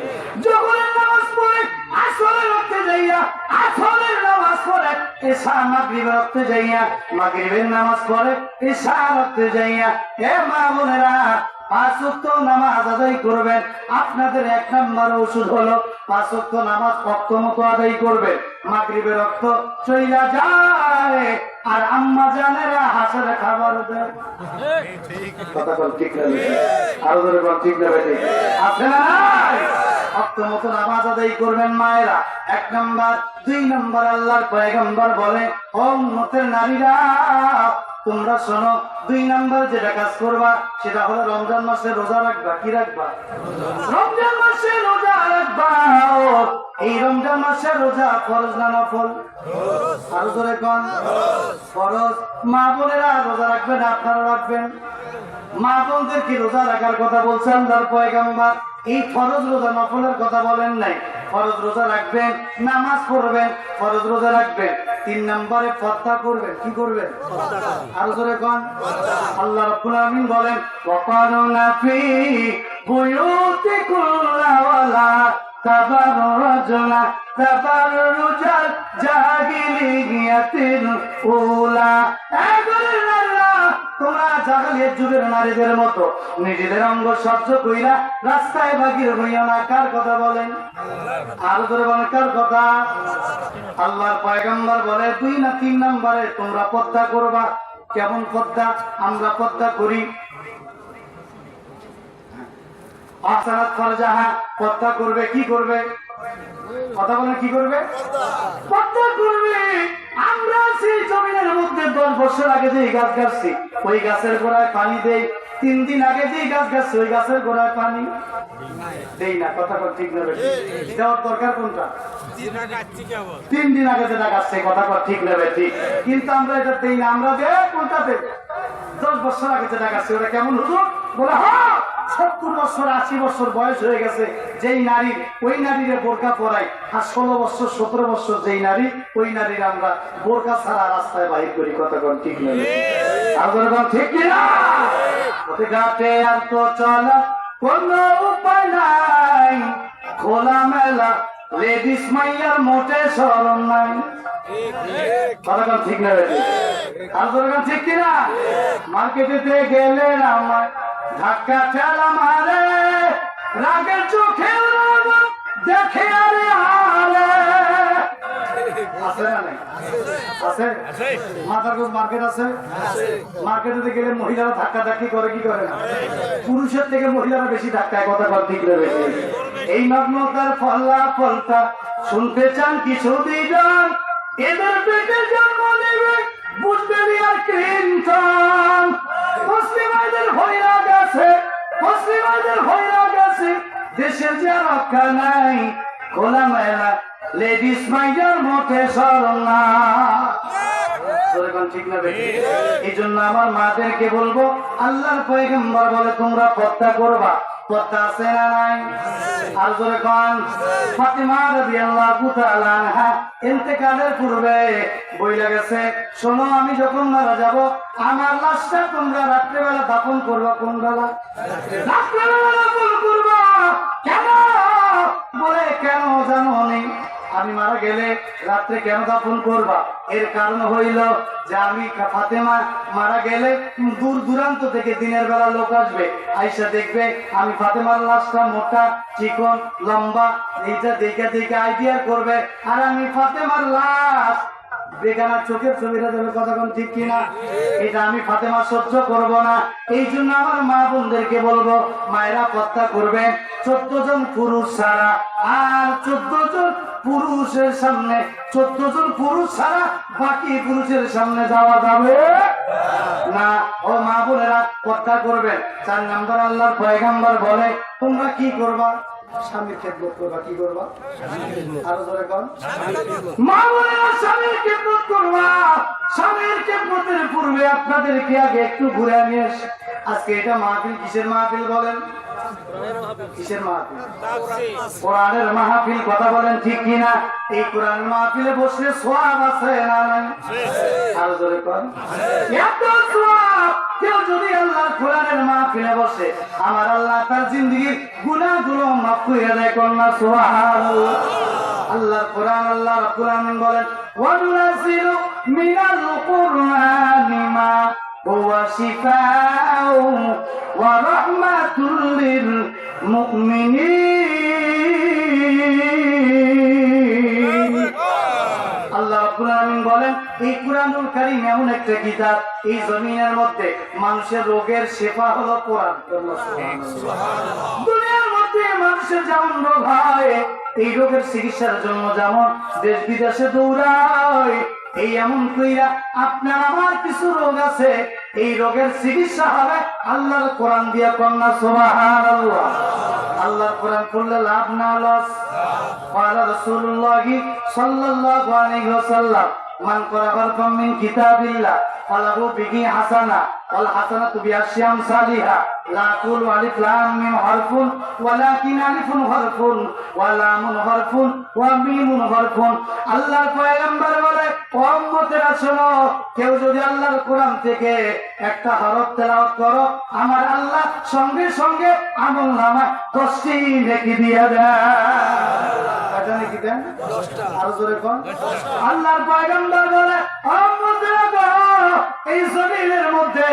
যখনের নামাজ পড়ে আসরের রক্তে যাইয়া, আসরের নামাজ পড়ে এশা, মাগরিবের রক্তে যাইয়া, মাগরিবের নামাজ পড়ে এশা রক্তে যাইয়া। হে মা বোনেরা, 5 ওয়াক্ত নামাজ আদায় করবেন। আপনাদের 1 নম্বর ওষুধ হলো 5 ওয়াক্ত নামাজ ওয়াক্ত মতো আদায় করবেন। মাগরিবের রক্ত চইলা যায় আর আম্মা জানেরা হাসরে খাবার দেয়। কথা বল ঠিক না? আরো ধরে বল ঠিক না? বেশি আছে না? ওয়াক্ত মতো নামাজ আদায় করবেন মায়েরা, 1 নম্বর। 2 নম্বর, আল্লাহর পয়গম্বর বলে, ও উম্মতের নারীরা তোমরা শোনো, 2 নম্বর যেটা কাজ করবা সেটা হলো রমজান মাসে রোজা রাখবা। কি রাখবা? রমজান মাসে রোজা রাখবা। এই রমজান মাসে রোজা ফরজ না নফল? আরো জোরে কোন? ফরজ। মা বোনেরা রোজা রাখবেন, আপনারা রাখবেন। মা বোনদের কি রোজা রাখার কথা বলছেন আল্লাহর পয়গম্বর? এই ফরজ রোজা নফলের কথা বলেন নাই। ফরজ রোজা রাখবেন, নামাজ পড়বেন, ফরজ রোজা রাখবেন। তিন নম্বরে পর্দা করবেন। কি করবেন? আরো জোরে কোন। আল্লাহ রাব্বুল আলামিন বলেন ওয়াকানুনা ফি বুয়ুতিকুম ওয়ালা তাবাররুজনা তাবাররুজাল জাহিলিয়াতিল উলা। তোমরা জাহেলিয়াত যুগের নারীদের মতো নিজেদের অঙ্গ সহ্য কইরা রাস্তায় বাগির হইও না। কার কথা বলেন? আর ধরে বলেন কার কথা? আল্লাহর পয়গম্বর বলে 2 না 3 নম্বরে তোমরা পর্দা করবা। কেমন পর্দা? আমরা পর্দা করি আসারাত ফারজাহা, পর্দা করবে। কি করবে? কথা বলে কি করবে? পর্দা করবে। আমরা সেই জমিনের মধ্যে 10 বছর আগে যে গাছ গাছছি ওই গাছের গোড়ায় পানি দেই, 3 দিন আগে যে গাছ গাছছি ওই গাছের গোড়ায় পানি দেই না। কথা ঠিক নেবে দেওয়ার দরকার কোনটা? 3 দিন আগে যেটা গাছছে কথা ঠিক নেবে ঠিক, কিন্তু আমরা এটা দেই না। আমরা যে কোনটাতে 10 বছর আগে যেটা গাছছে ওটা কেমন হুজুর? বলে হ্যাঁ 70 বছর 80 বছর বয়স হয়ে গেছে যেই নারী ওই নারীর বোরকা পরাই, আর 16 বছর 17 বছর যেই নারী ওই নারীর আমরা বোরকা ছাড়া রাস্তায় বাহির করি। কথা ঠিক নেবে ঠিক কিনা? ওতে ঘাটে আর তো চলা কোনো উপায় নাই, খোলা মেলা লেডিস মাইয়ার মোটে শরম নাই। কথা ঠিক নেবে আর ঠিক কিনা? মার্কেটেতে গেলে আমার ধাক্কা ঠেলা মারে, রাগের চোখে দেখে আরে আরে। আছে না নাই? আছে। মাদারগঞ্জ মার্কেট আছে। মার্কেটে গেলে মহিলারা ধাক্কা ধাক্কি করে। কি করে না? পুরুষের থেকে মহিলারা বেশি ধাক্কায়। কথা ঠিক নেবে। এই নগ্নতার ফল্লা ফলতা শুনতে চান কিছু দিজন, এদের পেটে জন্ম নেবে বুঝবেন আর ক্লিনটন। মুসলিমদের হইরা গেছে, মুসলিমদের হইরা গেছে, দেশের যে রক্ষা নাই, খোলা মেলা লেডিস মাইজার মোটে শরম না। ঠিক না? এই জন্য আমার মাদেরকে বলবো আল্লাহর পয়গম্বর বলে তোমরা পর্দা করবা। পর্দা আছে না নাই? আর জোরে কোন। ফাতিমা রাদিয়াল্লাহু তাআলা আনহা ইন্তেকালের পূর্বে বইলা গেছে, শোনো আমি যখন মারা যাব আমার লাশটা তোমরা রাত্রিবেলা দাফন করবা। কোন বেলা? রাত্রিবেলা দাফন করবা। কেন? বলে কেন জানো নি? আমি মারা গেলে রাত্রে কেন দাফন করবা? এর কারণ হইল যে আমি ফাতেমা মারা গেলে দূর দূরান্ত থেকে দিনের বেলা লোক আসবে, আইসা দেখবে আমি ফাতেমার লাশটা মোটা চিকন লম্বা, এইটা দেখে দেখে আইডিয়া করবে, আর আমি ফাতেমার লাশ বেগানার চোখের ছবিটা দেবে। কথা ঠিক কিনা? এটা আমি ফাতেমা সহ্য করব না। এই জন্য আমার মা বোনদেরকে বলবো মায়েরা পর্দা করবে 14 জন পুরুষ ছাড়া, আর 14 জন পুরুষের সামনে 14 জন পুরুষ ছাড়া বাকি পুরুষের সামনে যাওয়া যাবে না। ও মা বোনেরা পর্দা করবেন। 4 নম্বর আল্লাহর পয়গম্বর বলে তোমরা কি করবা? স্বামীর খেদমত করবা। কি করবা? আরো জোরে কোন। মা বোনেরা স্বামীর খেদমত করবা। স্বামীর খেদমতের পূর্বে আপনাদেরকে আগে একটু ঘুরে নিয়ে আসি। আজকে এটা মাহফিল কিসের মাহফিল বলেন? কিসের মাহফিল? কোরআনের মাহফিল। কথা বলেন ঠিক কিনা? এই কোরআন মাহফিলে বসলে সওয়াব আছে না নাই? আরো জোরে কোন। এত সওয়াব কেউ যদি আল্লাহর কোরআনের মাহফিলে বসে আমার আল্লাহ তার জিন্দেগীর গুনাহগুলো মাফ করে দেয়। কন্যা সুবহানাল্লাহ। আল্লাহর কোরআন আল্লাহ রাব্বুল আলামিন বলেন ওয়া নুনাজিলু মিনাল কুরআনি মা হুয়া শিফাউ ওয়া রাহমাতুল লিল মুমিনিন। আল্লাহ রাব্বুল আলামিন বলেন এই কুরআনুল কারীম এমন একটা কিতাব, এই জমিনের মধ্যে মানুষের রোগের শেফা হলো কোরআন। সুবহানাল্লাহ। দুনিয়ার মধ্যে মানুষের যেমন রোগ হয়, এই রোগের চিকিৎসার জন্য যেমন দেশ বিদেশে দৌড়ায়, এই এমন কইরা আপনার আমার কিছু রোগ আছে, এই রোগের চিকিৎসা হবে আল্লাহর কোরআন দিয়া। কন্যা সুবহানাল্লাহ। আল্লাহর কোরআন পড়লে লাভ না লস? قال رسول الله صلى الله عليه وسلم মান করা হরফাম মিন কিতাবিল্লাহ ফালাহু বিহি হাসানা ওয়াল হাসানাতু বিআশরি আমসালিহা লা কুলু আলিফ লাম মিম হরফুন ওয়ালাকিন আলিফুন হরফুন ওয়া লামুন হরফুন ওয়া মিমুন হরফুন। আল্লাহর পয়গম্বর বলে, ও উম্মতেরা শোনো, কেউ যদি আল্লাহর কোরআন থেকে একটা হরফ তেলাওয়াত করো, আমার আল্লাহ সঙ্গে সঙ্গে আমলনামায় 10টি নেকি দিয়ে দেয়। কয়টা নেকি দেন? 10টা। আরো জোরে কোন? আল্লাহর পয়গম্বর বলে, ও উম্মতেরা গো, এই জমিনের মধ্যে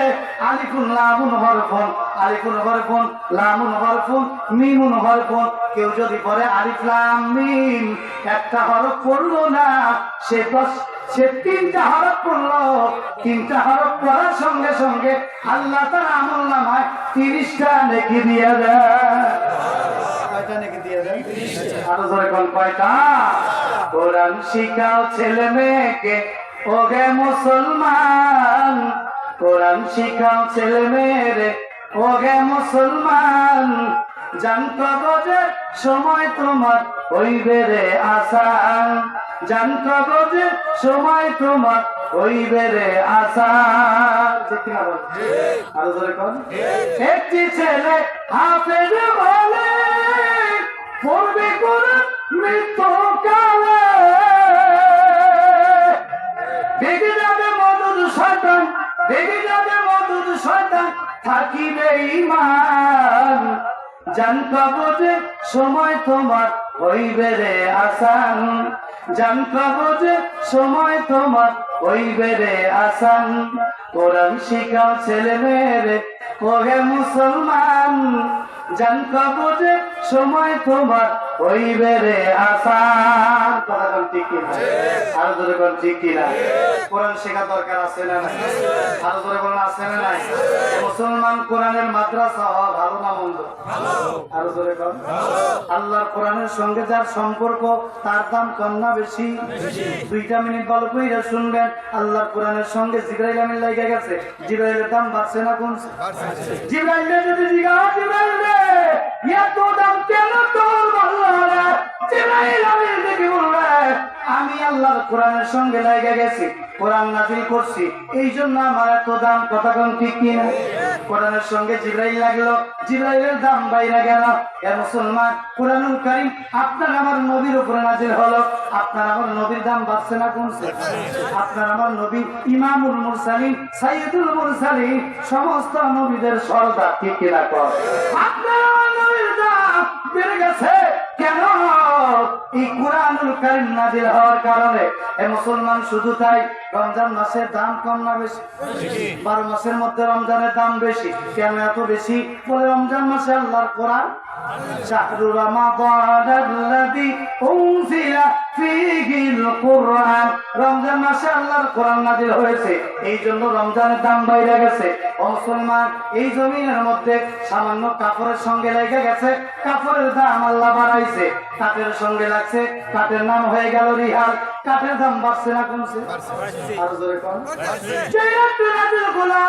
আলিফুন লামুন হরফুন, আলিফুন হরফুন, লামুন হরফুন, মিমুন হরফুন। কেউ যদি পড়ে আলিফ লাম মিম, একটা হরফ পড়লো না, সে 3টা হরফ পড়লো। 3টা হরফ পড়ার সঙ্গে সঙ্গে আল্লাহ তার আমলনামায় 30টা নেকি দিয়ে দেয়। কয়টা নেকি দিয়ে দেয়? 30টা। আরো জোরে কোন? কয়টা? কোরআন শিখাও ছেলে মেয়েকে, ওগে মুসলমান, কোরআন শিখাও ছেলে মেয়েরে, ওগে মুসলমান। জানতো বোঝে সময় তোমার হইবে রে আসান, জানতো বোঝে সময় তোমার হইবে রে আসান। আরো জোরে কোন? একটি ছেলে হাফেজ বলে, পড়বে কোরআন মৃত্যুকালে, দেখে যাবে মদুদ শয়তান, দেখে যাবে মদুদ শয়তান, থাকিবে ঈমান। জানতো বোঝে সময় তোমার হইবে রে আসান, জানতো বোঝে সময় তোমার হইবে রে আসান। কোরআন শিখাও ছেলে মেয়েরে, ওহে মুসলমান, জানতো বোঝে সময় তোমার হইবে রে আসান। কথা কোন ঠিক কিনা? আরো জোরে কোন ঠিক কিনা? কোরআন শেখা দরকার আছে না নাই? আরো জোরে বলেন আছে না নাই? মুসলমান কোরআনের মাদ্রাসা হওয়া ভালো না মন্দ? আরো জোরে কোন? আল্লাহর কোরআনের সঙ্গে যার সম্পর্ক, তার দাম কম না বেশি? 2টা মিনিট ভালো কইরা শুনবেন। আল্লাহর কোরআনের সঙ্গে জিবরাইল আমিন লাগা গেছে, জিবরাইলের দাম বাড়ছে না কমছে? জিবরাইলে যদি জিজ্ঞাসা, জিবরাইল রে এত দাম কেন তোর বললা? জিবরাইল আমিন দেখি বলবে, আমি আল্লাহর কোরআনের সঙ্গে লাগা গেছি, কোরআন নাযিল করছি, এই জন্য আমার এত দাম। কথা কোন ঠিক কিনা? কোরআনের সঙ্গে জিবরাইল লাগলো, জিবরাইলের দাম বাইরে গেল। এ মুসলমান, কোরআনুল কারীম আপনার আমার নবীর উপরে নাযিল হলো, আপনার আমার নবীর দাম বাড়ছে না কমছে? আপনার আমার নবী ইমামুল মুরসালিন, সাইয়্যিদুল মুরসালিন, সমস্ত নবীদের সরদার, ঠিক কিনা কর? আপনার আমার নবীর দাম বেড়ে গেছে কেন? এই কোরআনুল কারীম নাযিল হওয়ার কারণে। এ মুসলমান, শুধু তাই, রমজান মাসের দাম কম না বেশি? 12 মাসের মধ্যে রমজানের দাম বেশি। কেন এত বেশি? বলে রমজান মাসে আল্লাহর কোরআন, শাহরু রমাদানাল্লাযী উনজিলা ফীহিল কুরআন, রমজান মাসে আল্লাহর কোরআন নাযিল হয়েছে, এই জন্য রমজানের দাম বাইরে গেছে। ও মুসলমান, এই জমিনের মধ্যে সামান্য কাপড়ের সঙ্গে লেগে গেছে, কাপড়ের দাম আল্লাহ বাড়াইছে। কাঠের সঙ্গে লাগছে, কাঠের নাম হয়ে গেল রিহাল, কাঠের দাম বাড়ছে না কমছে? আরো জোরে কোন? যে রাতে নাযিল হলো,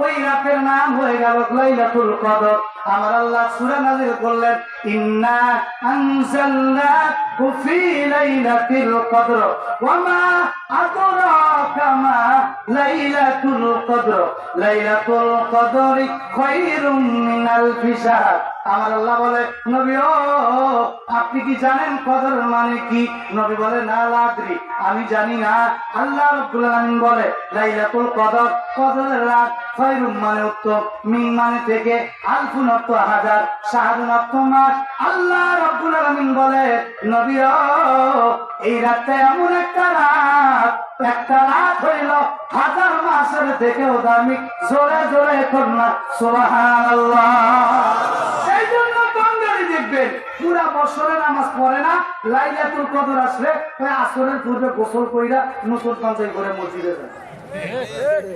ওই রাতের নাম হয়ে গেল লাইলাতুল কদর। আমার আল্লাহ সূরা নাযিল করলেন, ইন্না আনজালনাহু ফী লাইলাতিল কদর ওয়া মা আদরাকা মা লাইলাতুল কদর, লাইলাতুল কদরি খায়রুম মিন আলফি শাহর। আমার আল্লাহ বলে, নবী ও, আপনি কি জানেন কদরের মানে কি? নবী বলে, না লাদ্রি, আমি জানি না। আল্লাহ রাব্বুল আলামিন বলে, লাইলাতুল কদর, কদরের রাত, খায়রুম মানে উত্তম, মিন মানে থেকে, আলফুন অর্থ হাজার, শাহরুন অর্থ মাস। আল্লাহ রাব্বুল আলামিন বলে, নবী ও, এই রাতটা এমন একটা রাত হইল 1000 মাসের থেকেও দামি। জোরে জোরে করনা সুবহানাল্লাহ। এই জন্য বাঙালি দেখবেন পুরা বছরে নামাজ পড়ে না, লাইলাতুল কদর আসলে ওই আসরের পূর্বে গোসল কইরা নতুন পাঞ্জাবি পরে মসজিদে যায়।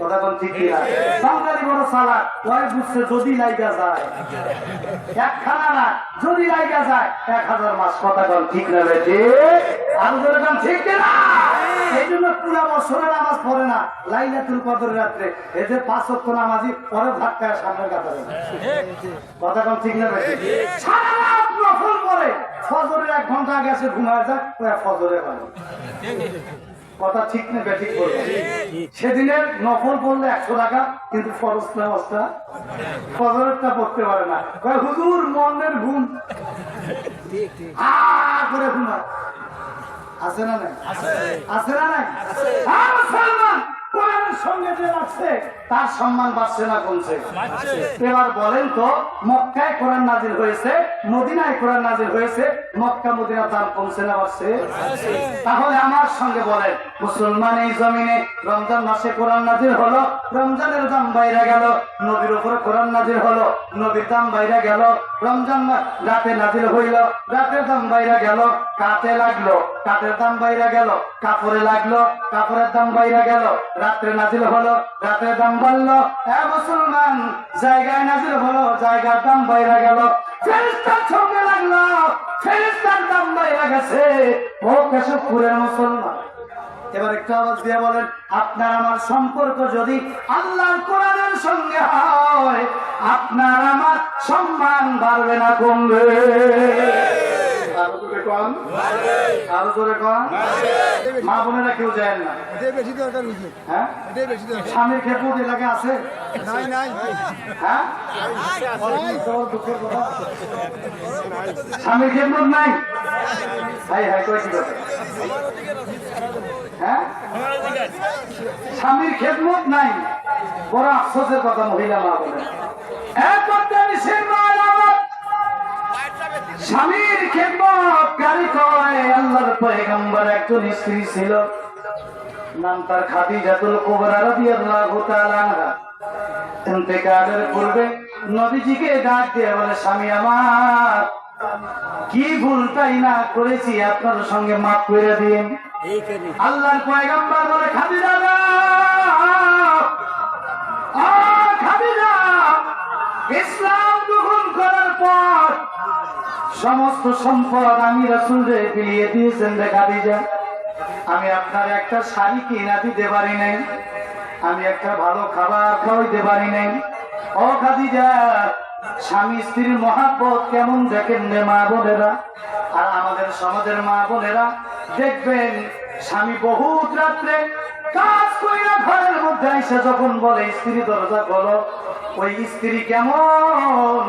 কথা কোন ঠিক কিনা? বাঙালি বড় সালাদ, ওই বুঝছে যদি লাইগা যায় একখানা না, যদি লাইগা যায় 1000 মাস। কথা কোন ঠিক না বেটি? আর জোরে কোন ঠিক কিনা? এই জন্য পুরা বছরে নামাজ পড়ে না, লাইলাতুল কদরের রাত্রে এদের 5 ওয়াক্ত নামাজি পরে ভাত খায় সামনের কাতারে। কথা কোন ঠিক না বেটি? সারা রাত নফল পড়ে, ফজরের 1 ঘন্টা আগে এসে ঘুমায় যায়, ওই ফজরে ভালো। কথা ঠিক না ব্যাঠিক করবে? সেদিনের নফল পড়লে 100 টাকা, কিন্তু ফরজ নামাজটা ফজরেরটা পড়তে পারে না। কয় হুজুর মনের ঘুম করে ঘুমায়। আছে না নাই? আছে না নাই? হ্যাঁ, মুসলমান কোরআনের সঙ্গে যে রাখছে তার সম্মান বাড়ছে না কমছে? এবার বলেন তো, মক্কায় কোরআন নাজিল হয়েছে, মদিনায় কোরআন নাজিল হয়েছে, মক্কা মদিনার দাম কমছে না বাড়ছে? তাহলে আমার সঙ্গে বলেন, মুসলমান এই জমিনে রমজান মাসে কোরআন নাজিল হলো, রমজানের দাম বাইরে গেল। নবীর উপরে কোরআন নাজিল হলো, নবীর দাম বাইরে গেল। রমজান রাতে নাজিল হইল, রাতের দাম বাইরে গেল। কাতে লাগলো, কাতের দাম বাইরে গেল। কাপড়ে লাগলো, কাপড়ের দাম বাইরে গেল। রাত্রে নাজিল হলো, রাতের দাম বাড়লো। মুসলমান জায়গায় নাজিল হলো, জায়গার দাম বাইরে গেল। ফেরেশতার সঙ্গে লাগলো, ফেরেশতার দাম বাইরে গেছে। ও কেশবপুরের মুসলমান, এবার একটু আওয়াজ দিয়ে বলেন, আপনার আমার সম্পর্ক যদি আল্লাহর কোরআনের সঙ্গে হয়, আপনার আমার সম্মান বাড়বে না কমবে? আরো জোরে কন, আরো জোরে কন। মা বোনেরা কেউ যায় না? হ্যাঁ, স্বামীর খেদমত এলাকা আছে? হ্যাঁ, দুঃখের কথা, স্বামীর খেদমত নাই? হাই হাই কয় কি কথা? হ্যাঁ, স্বামীর খেদমত নাই, বড় আফসোসের কথা। মহিলা মা বলে স্বামীর খেদমত কারি করে। আল্লাহর পয়গম্বর একজন স্ত্রী ছিল, নাম তার খাদিজাতুল কুবরা রাদিয়াল্লাহু তাআলা আনহা। ইন্তেকালের পূর্বে নবীজিকে ডাক দিয়ে বলে, স্বামী আমার, কি ভুলটাই না করেছি, আপনার সঙ্গে মাফ করে দিন। আল্লাহর পয়গম্বর বলে, খাদিজা খাদিজা, ইসলাম গ্রহণ করার পর সমস্ত সম্পদ আমি রাসূলকে বিলিয়ে দিয়েছেন রে খাদিজা। আমি আপনার একটা শাড়ি কিনা দিতে পারি নাই, আমি একটা ভালো খাবার খাওয়াইতে পারি নাই। ও খাদিজা, স্বামী স্ত্রীর মহাব্বত কেমন দেখেন রে মা বোনেরা। আর আমাদের সমাজের মা বোনেরা দেখবেন, স্বামী বহুত রাত্রে কাজ কইরা ঘরের মধ্যে এসে যখন বলে স্ত্রী দরজা খোলো, ওই স্ত্রী কেমন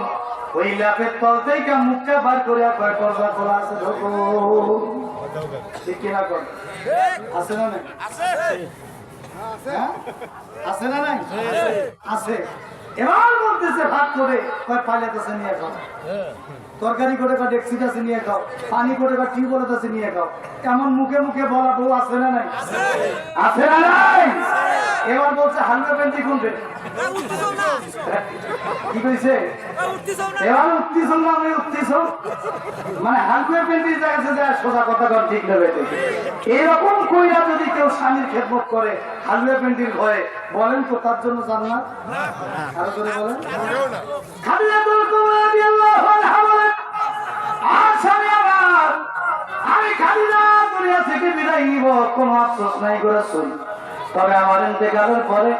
ওই ল্যাপের তল থেকে মুখটা বার করে কয় দরজা খোলা আছে, ঢোকো। ঠিক কিনা কর? আছে না নাই? আছে না নাই? আছে। এবার বলতেছে ভাত করে কয় পাইলেতেছে নিয়ে খাও, তরকারি করে বা ডেকসিট আছে নিয়ে খাও, পানি করে বা টিউবওয়েল আছে নিয়ে খাও। এমন মুখে মুখে বলা বউ আছে না নাই? আছে না নাই? এবার বলছে হালকা প্যান্টি খুলবে। কি কইছে? এবার উঠতিস না, আমি উঠতিস মানে হালকা প্যান্টির জায়গাতে যায়। সোজা কথা কর, ঠিক নেবে। এরকম কইরা যদি কেউ স্বামীর খেদমত করে হালকা প্যান্টির ভয়ে, বলেন তো তার জন্য জান্নাত? আরো করে বলেন। খাদিজাতুল কুবরা রাদিয়াল্লাহু আনহা বলেন, আর স্বামী আমার, আমি খাদিজা দুনিয়া থেকে বিদায় নিব, কোনো আফসোস নাই গো রাসূল। তবে আমার ইন্তেকালের পরে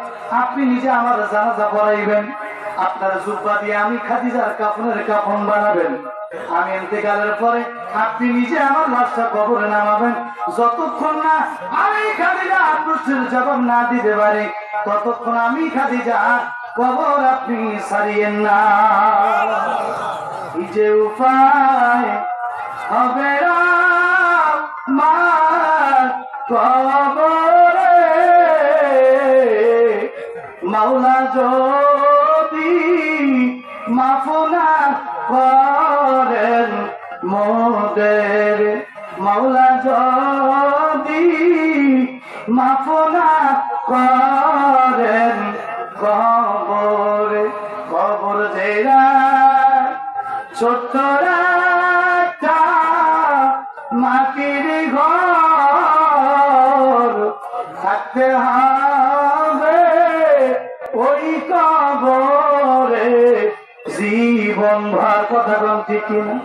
আপনি নিজে আমার জানাজা পড়াইবেন, আপনার জুব্বা দিয়ে আমি খাদিজার কাফনের কাফন বানাবেন। আমি ইন্তেকালের পরে আপনি নিজে আমার লাশটা কবরে নামাবেন। যতক্ষণ না আমি খাদিজা প্রশ্নের জবাব না দিতে পারি, ততক্ষণ আমি খাদিজা কবর আপনি ছাড়িয়েন না। এই যে উপায় হবে আমার কবরে, মাওলা যদি মাফ না করেন মোদের, মাওলা যদি মাফ না করেন কবরে, কবর জেরা ছোট্ট একটা মাটির ঘর, থাকতে হবে ওই কবরে জীবন ভর। কথা বলছি কিনা?